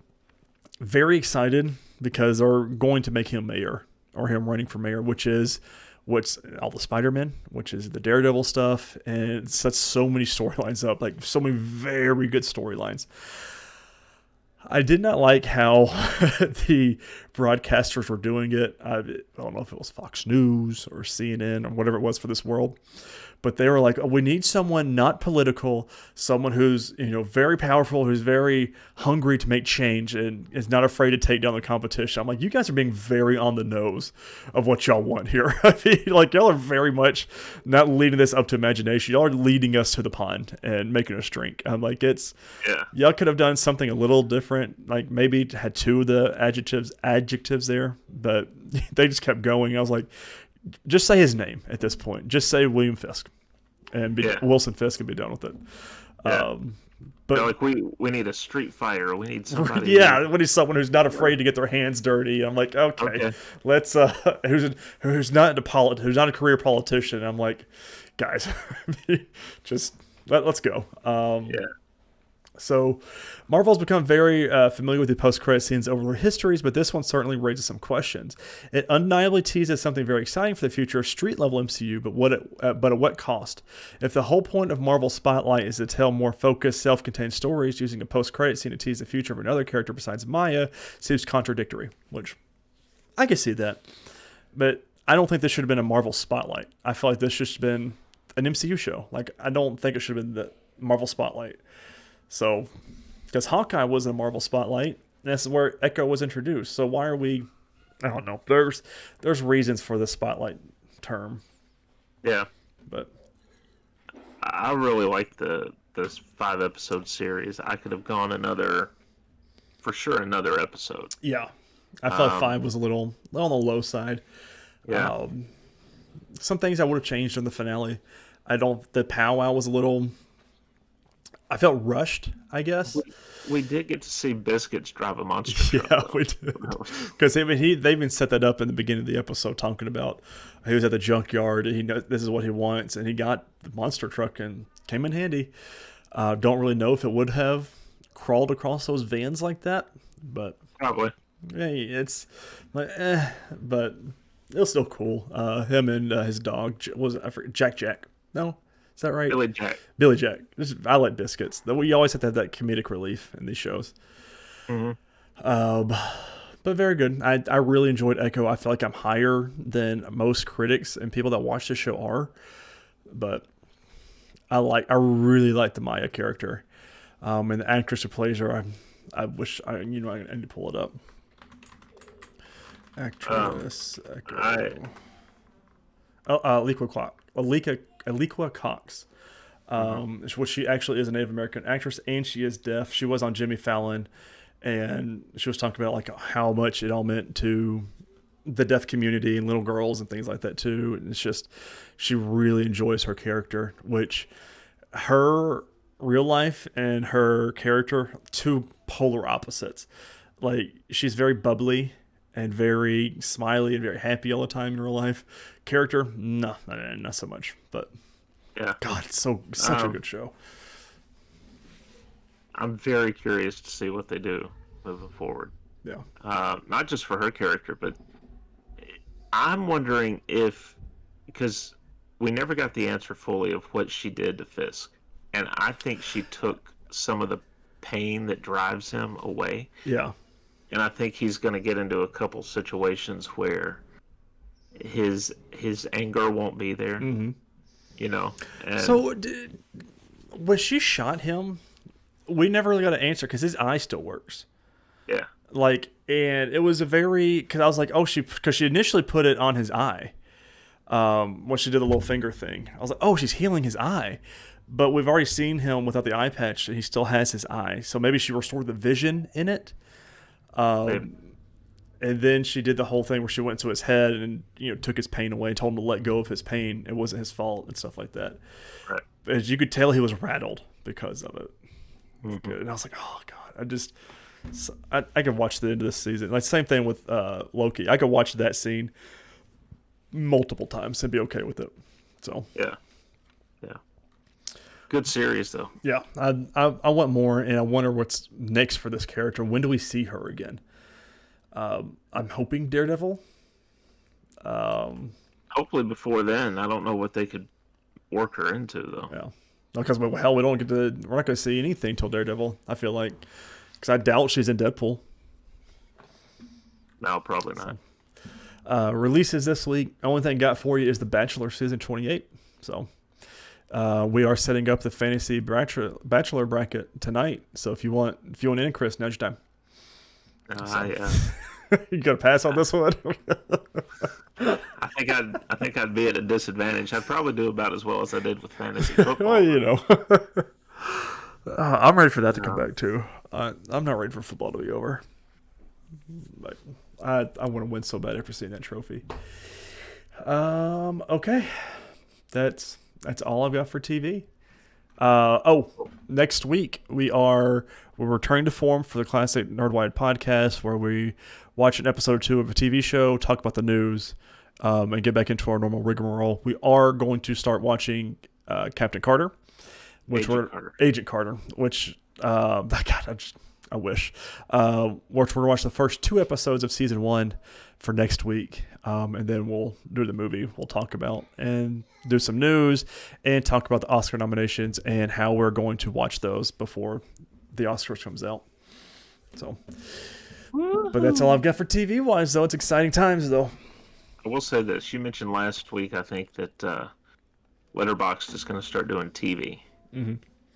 A: very excited because they're going to make him mayor, or him running for mayor, which all the Spider-Man, which is the Daredevil stuff, and it sets so many storylines up, like so many very good storylines. I did not like how the broadcasters were doing it. I don't know if it was Fox News or CNN or whatever it was for this world, but they were like, oh, we need someone not political, someone who's very powerful, who's very hungry to make change and is not afraid to take down the competition. I'm like, you guys are being very on the nose of what y'all want here. I mean, like, y'all are very much not leading this up to imagination. Y'all are leading us to the pond and making us drink. I'm like, y'all could have done something a little different, like maybe had two of the adjectives there, but they just kept going. I was like, just say his name at this point. Just say William Fisk, and Wilson Fisk, and be done with it.
B: Yeah. But like we need a street fighter. We need somebody.
A: Yeah, we need someone who's not afraid to get their hands dirty. I'm like, okay. Let's who's not a career politician. I'm like, guys, just let's go. So Marvel's become very familiar with the post-credit scenes over their histories, but this one certainly raises some questions. It undeniably teases something very exciting for the future of street-level MCU, but at what cost? If the whole point of Marvel's Spotlight is to tell more focused, self-contained stories, using a post-credit scene to tease the future of another character besides Maya seems contradictory, which I can see that. But I don't think this should have been a Marvel Spotlight. I feel like this should have been an MCU show. Like, I don't think it should have been the Marvel Spotlight. So, because Hawkeye was in a Marvel Spotlight, and that's where Echo was introduced. So why are we? I don't know. There's reasons for the Spotlight term.
B: Yeah,
A: but
B: I really like this 5-episode series. I could have gone another episode.
A: Yeah, I thought 5 was a little on the low side.
B: Yeah,
A: some things I would have changed in the finale. The powwow was a little. I felt rushed, I guess.
B: We did get to see Biscuits drive a monster truck.
A: Yeah, we did. Because they even set that up in the beginning of the episode, talking about he was at the junkyard and he knows this is what he wants, and he got the monster truck and came in handy. Don't really know if it would have crawled across those vans like that, but
B: probably.
A: Hey, it's like, but it was still cool. Him and his dog Jack. No. Is that right? Billy Jack. I like Biscuits. We always have to have that comedic relief in these shows.
B: Mm-hmm.
A: But very good. I really enjoyed Echo. I feel like I'm higher than most critics and people that watch the show are. But I really like the Maya character. And the actress who plays her, I wish I need to pull it up. Actress Echo. Aliqua Cox, which she actually is a Native American actress, and she is deaf. She was on Jimmy Fallon, and she was talking about like how much it all meant to the deaf community and little girls and things like that too. And it's just, she really enjoys her character, which her real life and her character, two polar opposites. Like, she's very bubbly and very smiley and very happy all the time in real life. Character, no, not so much. But
B: yeah,
A: God, it's such a good show.
B: I'm very curious to see what they do moving forward.
A: Yeah,
B: not just for her character, but I'm wondering because we never got the answer fully of what she did to Fisk, and I think she took some of the pain that drives him away.
A: Yeah.
B: And I think he's going to get into a couple situations where his anger won't be there.
A: Mm-hmm.
B: And
A: so, when she shot him, we never really got an answer because his eye still works.
B: Yeah.
A: And it was because I was like, because she initially put it on his eye. when she did the little finger thing. I was like, oh, she's healing his eye. But we've already seen him without the eye patch, and he still has his eye. So maybe she restored the vision in it.
B: Maybe.
A: And then she did the whole thing where she went to his head and took his pain away, told him to let go of his pain. It wasn't his fault and stuff like that.
B: Right.
A: As you could tell, he was rattled because of it. Mm-hmm. And I was like, oh god, I could watch the end of this season. Like same thing with Loki. I could watch that scene multiple times and be okay with it. So
B: yeah. Good series though.
A: Yeah, I want more, and I wonder what's next for this character. When do we see her again? I'm hoping Daredevil.
B: Hopefully before then. I don't know what they could work her into though.
A: Yeah, because we're not going to see anything till Daredevil. I feel like, because I doubt she's in Deadpool.
B: No, probably not.
A: Releases this week. Only thing I got for you is The Bachelor season 28. So. We are setting up the fantasy bachelor bracket tonight. So if you want in, Chris, now's your time. You gotta pass on this one.
B: I think I'd be at a disadvantage. I'd probably do about as well as I did with fantasy football.
A: Well, I'm ready for that to come back too. I'm not ready for football to be over. But I want to win so bad after seeing that trophy. Okay, that's all I've got for TV. Next week we're returning to form for the classic Nerdwide podcast, where we watch an episode or two of a TV show, talk about the news, and get back into our normal rigmarole. We are going to start watching Captain Carter, Agent Carter, which God, I wish. Which we're going to watch the first 2 episodes of season 1 for next week. And then we'll do the movie we'll talk about and do some news and talk about the Oscar nominations and how we're going to watch those before the Oscars comes out. So, but that's all I've got for TV wise, though. It's exciting times, though.
B: I will say this. You mentioned last week, I think, that Letterboxd is going to start doing TV. Mm-hmm.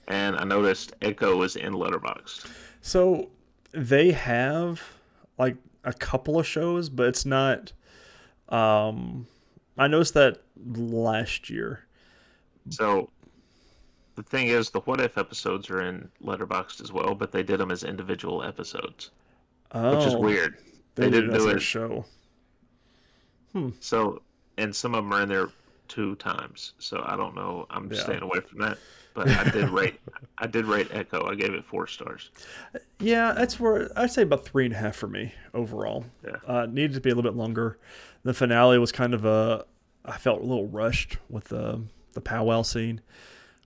B: And I noticed Echo is in Letterboxd.
A: So they have like a couple of shows, but it's not. I noticed that last year.
B: So the thing is, the What If episodes are in Letterboxd as well, but they did them as individual episodes, which is weird. They didn't do it as a show. So, and some of them are in there 2 times. So I don't know. I'm staying away from that. But I did rate Echo. I gave it 4 stars.
A: Yeah, that's where I'd say about 3.5 for me overall. Yeah. Needed to be a little bit longer. The finale was kind of I felt a little rushed with the powwow scene,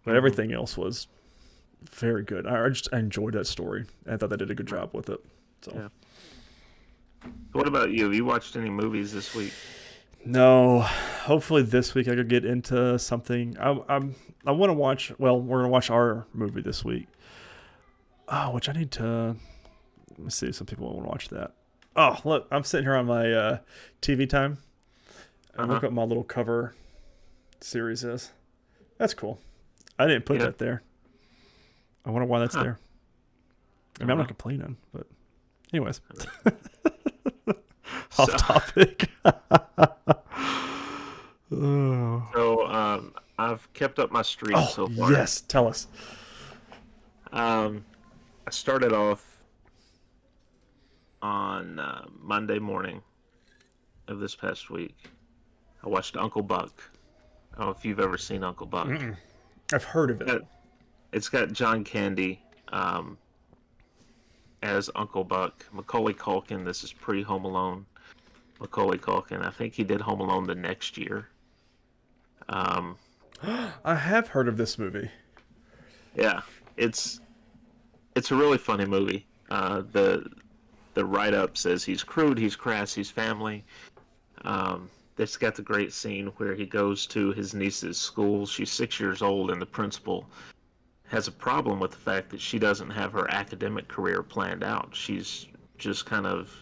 A: but everything else was very good. I enjoyed that story. I thought they did a good job with it. So.
B: Yeah. What about you? Have you watched any movies this week?
A: No. Hopefully this week I could get into something. I want to watch. Well, we're gonna watch our movie this week. Which I need to. Let me see. Some people want to watch that. Oh, look! I'm sitting here on my TV time. And look what my little cover series is. That's cool. I didn't put that there. I wonder why that's there. I mean, I'm not complaining, but anyways. Off topic.
B: So, I've kept up my streak so far.
A: Yes, tell us.
B: I started off on Monday morning of this past week. I watched Uncle Buck. I don't know if you've ever seen Uncle Buck.
A: Mm-mm. I've heard of it.
B: It's got John Candy as Uncle Buck. Macaulay Culkin. This is pre-Home Alone. Macaulay Culkin. I think he did Home Alone the next year.
A: I have heard of this movie.
B: Yeah, it's a really funny movie. The write-up says he's crude, he's crass, he's family. It's got the great scene where he goes to his niece's school. She's 6 years old, and the principal has a problem with the fact that she doesn't have her academic career planned out. She's just kind of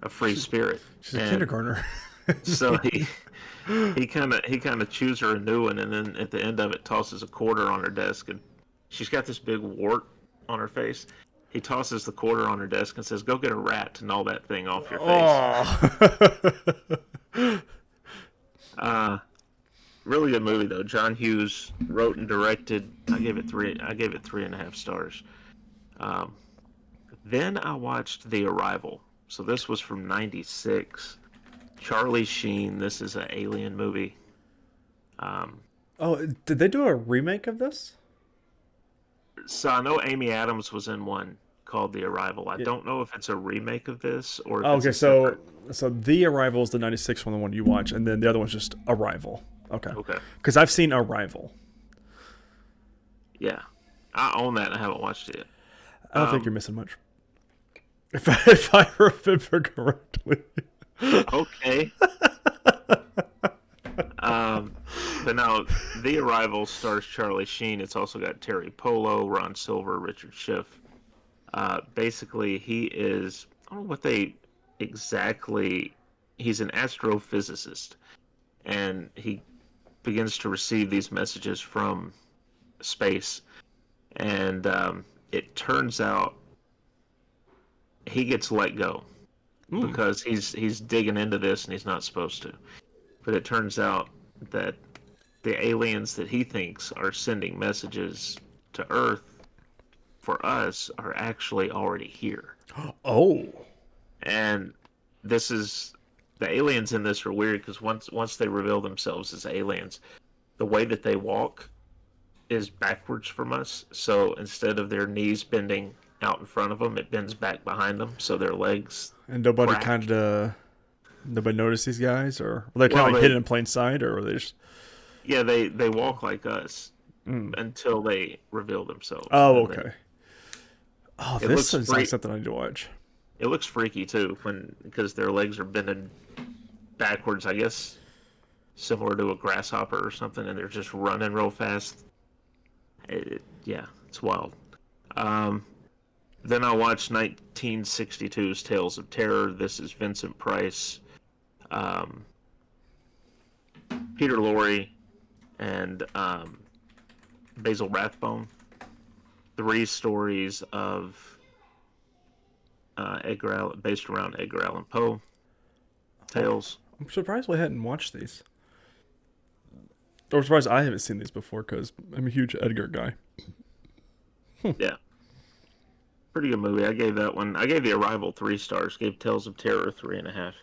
B: a free spirit.
A: She's a kindergartner.
B: So he kind of chews her a new one, and then at the end of it tosses a quarter on her desk, and she's got this big wart on her face. He tosses the quarter on her desk and says, "Go get a rat to gnaw that thing off your face." Uh, really good movie though. John Hughes wrote and directed. I gave it three. I gave it 3.5 stars. Um, then I watched The Arrival. So this was from '96. Charlie Sheen. This is an alien movie. Um,
A: Oh, did they do a remake of this?
B: so I know Amy Adams was in one called The Arrival. I
A: Yeah.
B: don't know if it's a remake of this or if
A: Oh,
B: it's
A: okay,
B: a separate.
A: so The Arrival is the '96 one, the one you watch, and then the other one's just Arrival. Okay,
B: Okay.
A: because I've seen Arrival.
B: Yeah. I own that and I haven't watched it yet.
A: I don't think you're missing much. If I remember correctly.
B: Okay. But now, The Arrival stars Charlie Sheen. It's also got Terry Polo, Ron Silver, Richard Schiff. Basically, he is, I don't know what they exactly, he's an astrophysicist. And he begins to receive these messages from space. And it turns out he gets let go because he's digging into this and he's not supposed to. But it turns out that the aliens that he thinks are sending messages to Earth for us are actually already here.
A: Oh.
B: And this is the aliens in this are weird because once they reveal themselves as aliens, the way that they walk is backwards from us. So instead of their knees bending out in front of them, it bends back behind them, so their legs.
A: And nobody
B: crack.
A: kind of nobody noticed these guys, or were they kind
B: Well,
A: of like
B: they-
A: hidden in plain sight, or were they just?
B: Yeah, they walk like us until they reveal themselves.
A: Oh,
B: And then
A: okay. Oh,
B: It
A: this
B: looks
A: sounds
B: free-
A: like something I need to watch.
B: It looks freaky too, because their legs are bending backwards. I guess similar to a grasshopper or something, and they're just running real fast. Yeah, it's wild. Then I watched 1962's Tales of Terror. This is Vincent Price, Peter Lorre, and Basil Rathbone. 3 stories of Edgar Allan, based around Edgar Allan Poe tales.
A: I'm surprised we hadn't watched these. I'm surprised I haven't seen these before because I'm a huge Edgar guy.
B: Yeah. Pretty good movie. I gave that one. I gave The Arrival 3 stars. Gave Tales of Terror 3.5.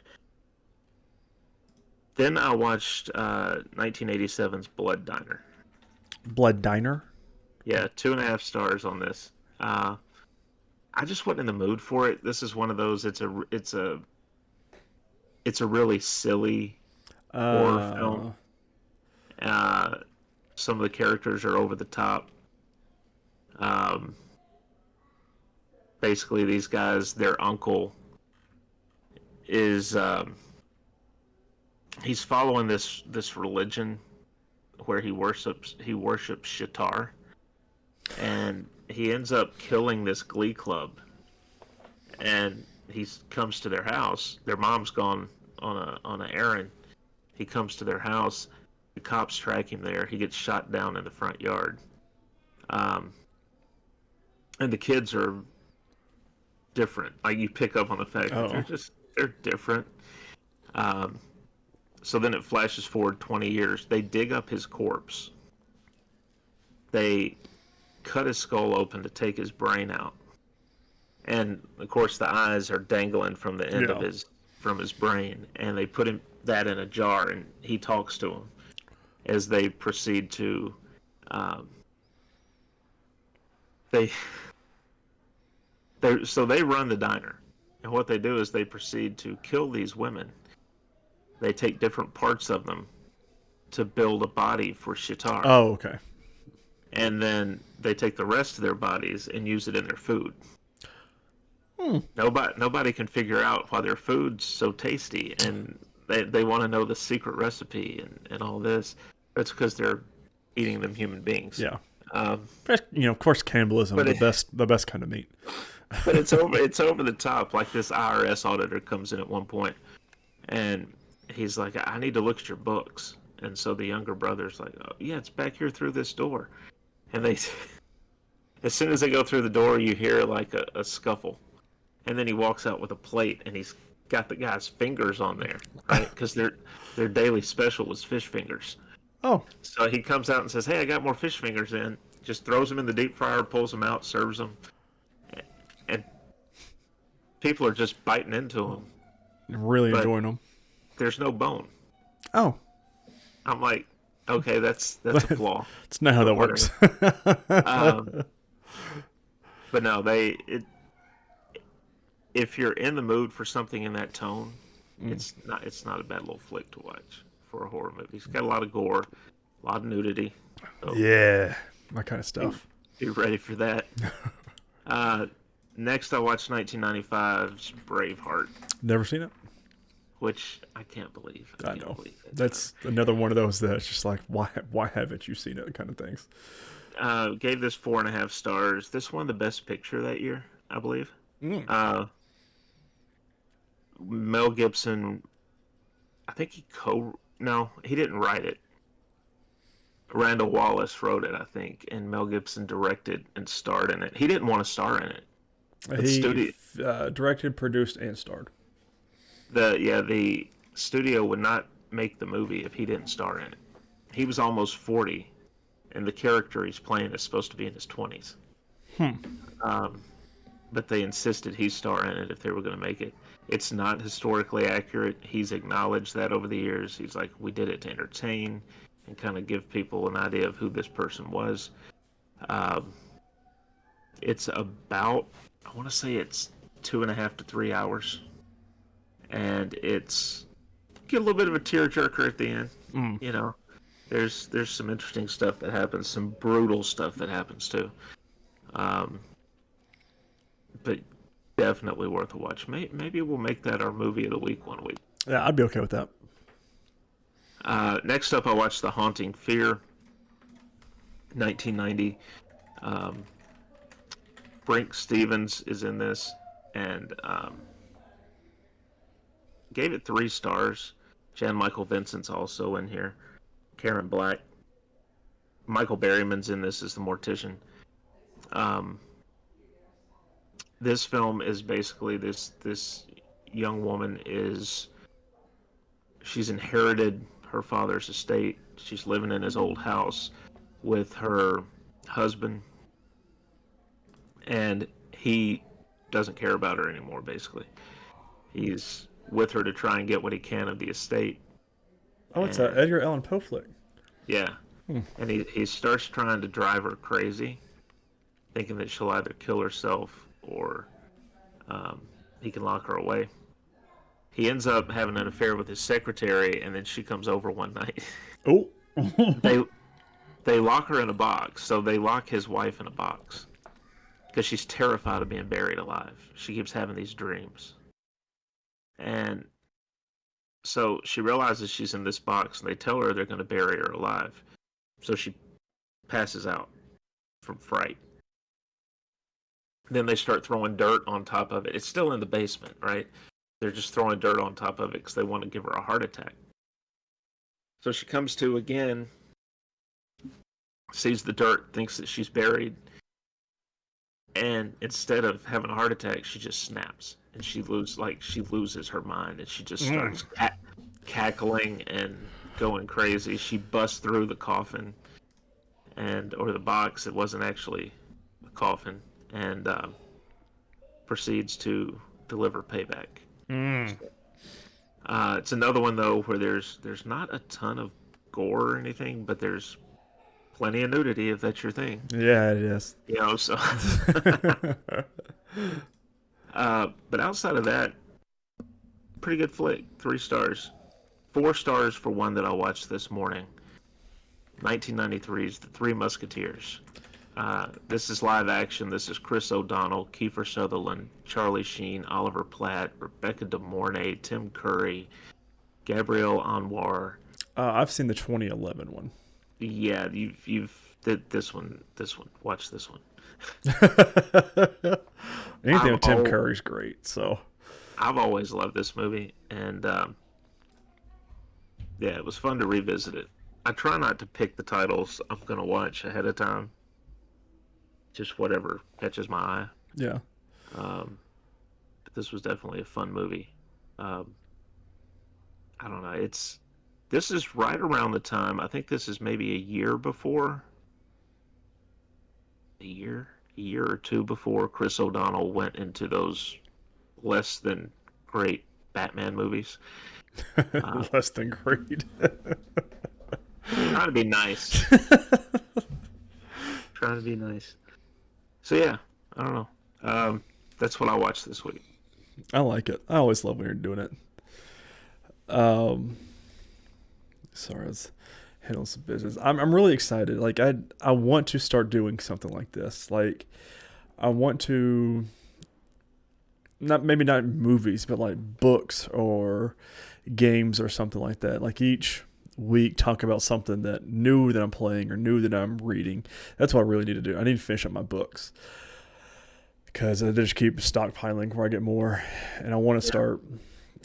B: Then I watched 1987's Blood Diner.
A: Blood Diner.
B: Yeah, 2.5 stars on this. I just wasn't in the mood for it. This is one of those. It's a really silly horror film. Some of the characters are over the top. Basically, these guys, their uncle is he's following this religion where he worships Shatar, and he ends up killing this glee club. And he comes to their house. Their mom's gone on an errand. He comes to their house. The cops track him there. He gets shot down in the front yard. And the kids are different. Like, you pick up on the fact that they're different. So then it flashes forward 20 years. They dig up his corpse. They cut his skull open to take his brain out. And of course the eyes are dangling from the end of his brain, and they put that in a jar, and he talks to him as they proceed to they run the diner, and what they do is they proceed to kill these women. They take different parts of them to build a body for Shatar.
A: Oh, okay.
B: And then they take the rest of their bodies and use it in their food. Nobody can figure out why their food's so tasty, and they want to know the secret recipe and all this. It's because they're eating them human beings.
A: Yeah. Of course, cannibalism is the best kind of meat.
B: But it's over the top. Like, this IRS auditor comes in at one point, and he's like, "I need to look at your books." And so the younger brother's like, "Oh, yeah, it's back here through this door." And they, as soon as they go through the door, you hear like a scuffle. And then he walks out with a plate, and he's got the guy's fingers on there, right? Because their daily special was fish fingers.
A: Oh,
B: So he comes out and says, "Hey, I got more fish fingers in." Just throws them in the deep fryer, pulls them out, serves them, and people are just biting into them.
A: really
B: But
A: enjoying them.
B: there's no bone.
A: Oh,
B: I'm like, okay, that's a flaw.
A: it's not how that works.
B: But no, if you're in the mood for something in that tone, it's not a bad little flick to watch for a horror movie. It's got a lot of gore, a lot of nudity. So
A: Yeah, my kind of stuff.
B: be ready for that. Next, I watched 1995's Braveheart,
A: Never seen it.
B: which I can't believe.
A: I
B: can't
A: know.
B: believe it.
A: That's another one of those that's just like, why haven't you seen it kind of things.
B: Gave this 4.5 stars. This won the Best Picture that year, I believe. Mel Gibson, I think no, he didn't write it. Randall Wallace wrote it, I think, and Mel Gibson directed and starred in it. He didn't want to star in it.
A: He directed, produced, and starred.
B: The studio would not make the movie if he didn't star in it. He was almost 40, and the character he's playing is supposed to be in his 20s. But they insisted he star in it if they were going to make it. It's not historically accurate. He's acknowledged that over the years. He's like, we did it to entertain and kind of give people an idea of who this person was. It's about, I want to say it's 2.5 to 3 hours. And it's get a little bit of a tearjerker at the end. You know, there's some interesting stuff that happens, some brutal stuff that happens too. But definitely worth a watch. Maybe we'll make that our movie of the week one week.
A: Yeah, I'd be okay with that.
B: Next up, I watched The Haunting Fear, 1990. Brink Stevens is in this, and gave it 3 stars. Jan Michael Vincent's also in here. Karen Black. Michael Berryman's in this as the mortician. This film is basically this young woman she's inherited her father's estate. She's living in his old house with her husband, and he doesn't care about her anymore, basically. He's with her to try and get what he can of the estate.
A: Oh, it's an Edgar Allan Poe flick.
B: Yeah. And he starts trying to drive her crazy, thinking that she'll either kill herself or he can lock her away. He ends up having an affair with his secretary, and then she comes over one night.
A: Oh.
B: They lock her in a box, so they lock his wife in a box because she's terrified of being buried alive. She keeps having these dreams. And so she realizes she's in this box, and they tell her they're going to bury her alive. So she passes out from fright. Then they start throwing dirt on top of it. It's still in the basement, right? They're just throwing dirt on top of it because they want to give her a heart attack. So she comes to again, sees the dirt, thinks that she's buried, and instead of having a heart attack, she just snaps. And she loses her mind, and she just starts cackling and going crazy. She busts through the coffin, or the box. It wasn't actually a coffin, and proceeds to deliver payback. It's another one though where there's not a ton of gore or anything, but there's plenty of nudity if that's your thing.
A: Yeah, it is.
B: You know, so. But outside of that, pretty good flick. 3 stars. 4 stars for one that I watched this morning. 1993's The Three Musketeers. This is live action. This is Chris O'Donnell, Kiefer Sutherland, Charlie Sheen, Oliver Platt, Rebecca De Mornay, Tim Curry, Gabrielle Anwar.
A: I've seen the 2011 one.
B: Yeah, you've did this one. Watch this one.
A: Anything with Tim Curry's great. So
B: I've always loved this movie, and yeah, it was fun to revisit it. I try not to pick the titles I'm gonna watch ahead of time. Just whatever catches my eye.
A: Yeah.
B: But this was definitely a fun movie. Um, I don't know. This is right around the time. I think this is maybe a year or two before Chris O'Donnell went into those less than great Batman movies.
A: Less than great.
B: Trying to be nice. Trying to be nice. So yeah, I don't know. That's what I watched this week.
A: I like it. I always love when you're doing it. Sorry, I was handling some business. I'm really excited. Like I want to start doing something like this. Like I want to maybe not movies, but like books or games or something like that. Like each week talk about something that new that I'm playing or new that I'm reading. That's what I really need to do. I need to finish up my books because I just keep stockpiling where I get more, and I want to start.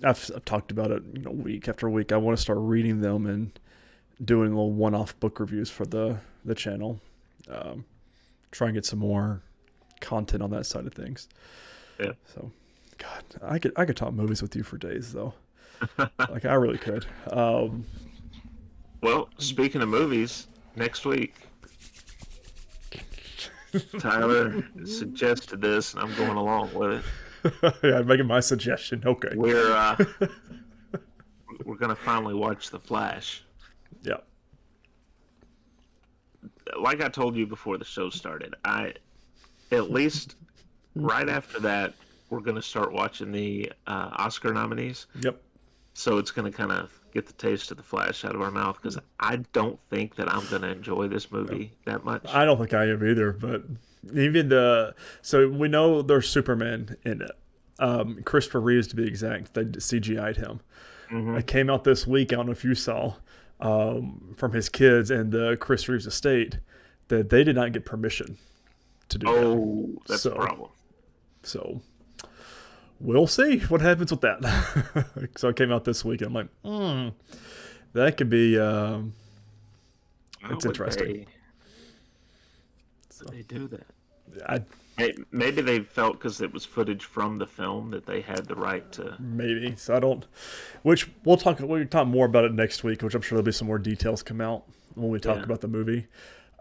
A: I've talked about it, week after week. I want to start reading them and doing little one-off book reviews for the channel. Try and get some more content on that side of things.
B: Yeah.
A: So, God, I could talk movies with you for days though. Like I really could.
B: Well, speaking of movies, next week, Tyler suggested this, and I'm going along with it.
A: Yeah, I'm making my suggestion. Okay.
B: We're gonna finally watch The Flash.
A: Yeah.
B: Like I told you before the show started, at least right after that, we're gonna start watching the Oscar nominees.
A: Yep.
B: So it's gonna kind of get the taste of The Flash out of our mouth because I don't think that I'm gonna enjoy this movie that much.
A: I don't think I am either, but even so we know there's Superman in it. Christopher Reeves to be exact, they CGI'd him.
B: Mm-hmm.
A: It came out this week. I don't know if you saw from his kids and the Chris Reeves estate that they did not get permission to do that.
B: Oh, that's a problem.
A: So we'll see what happens with that. So it came out this week, and I'm like, that could be. It's interesting.
B: They do that. Maybe they felt because it was footage from the film that they had the right to.
A: Maybe. So I don't. Which we'll talk more about it next week. Which I'm sure there'll be some more details come out when we talk about the movie.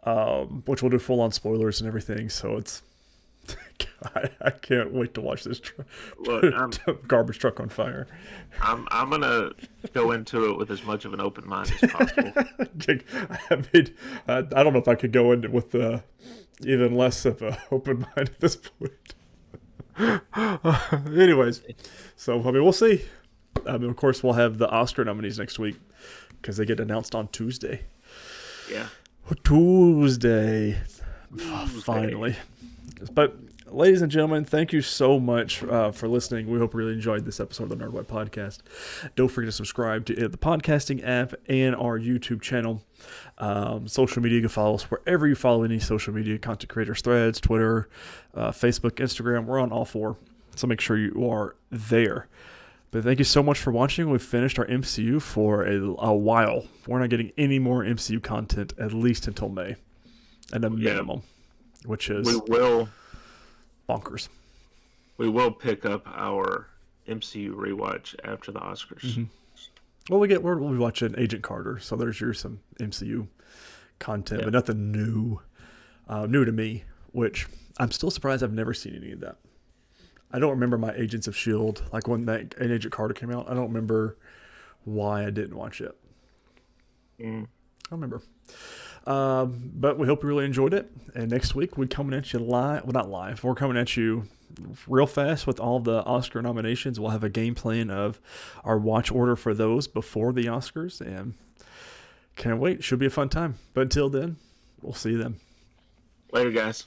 A: Which we'll do full on spoilers and everything. So it's. I can't wait to watch this garbage truck on fire.
B: I'm gonna go into it with as much of an open mind as possible.
A: I mean, I don't know if I could go into it with even less of an open mind at this point. Anyways, so I mean, we'll see. Of course, we'll have the Oscar nominees next week because they get announced on Tuesday.
B: Yeah.
A: Tuesday. Finally. But, ladies and gentlemen, thank you so much for listening. We hope you really enjoyed this episode of the Nerdwide Podcast. Don't forget to subscribe to the podcasting app and our YouTube channel. Social media, you can follow us wherever you follow any social media, content creators, Threads, Twitter, Facebook, Instagram. We're on all four, so make sure you are there. But thank you so much for watching. We've finished our MCU for a while. We're not getting any more MCU content at least until May, at a minimum. Which is bonkers.
B: We will pick up our MCU rewatch after the Oscars.
A: Mm-hmm. Well, we'll be watching Agent Carter, so there's some MCU content, but nothing new to me. Which I'm still surprised I've never seen any of that. I don't remember my Agents of S.H.I.E.L.D. like when that Agent Carter came out. I don't remember why I didn't watch it. I don't remember. But we hope you really enjoyed it. And next week, we're coming at you live. Well, not live. We're coming at you real fast with all the Oscar nominations. We'll have a game plan of our watch order for those before the Oscars. And can't wait. Should be a fun time. But until then, we'll see you then.
B: Later, guys.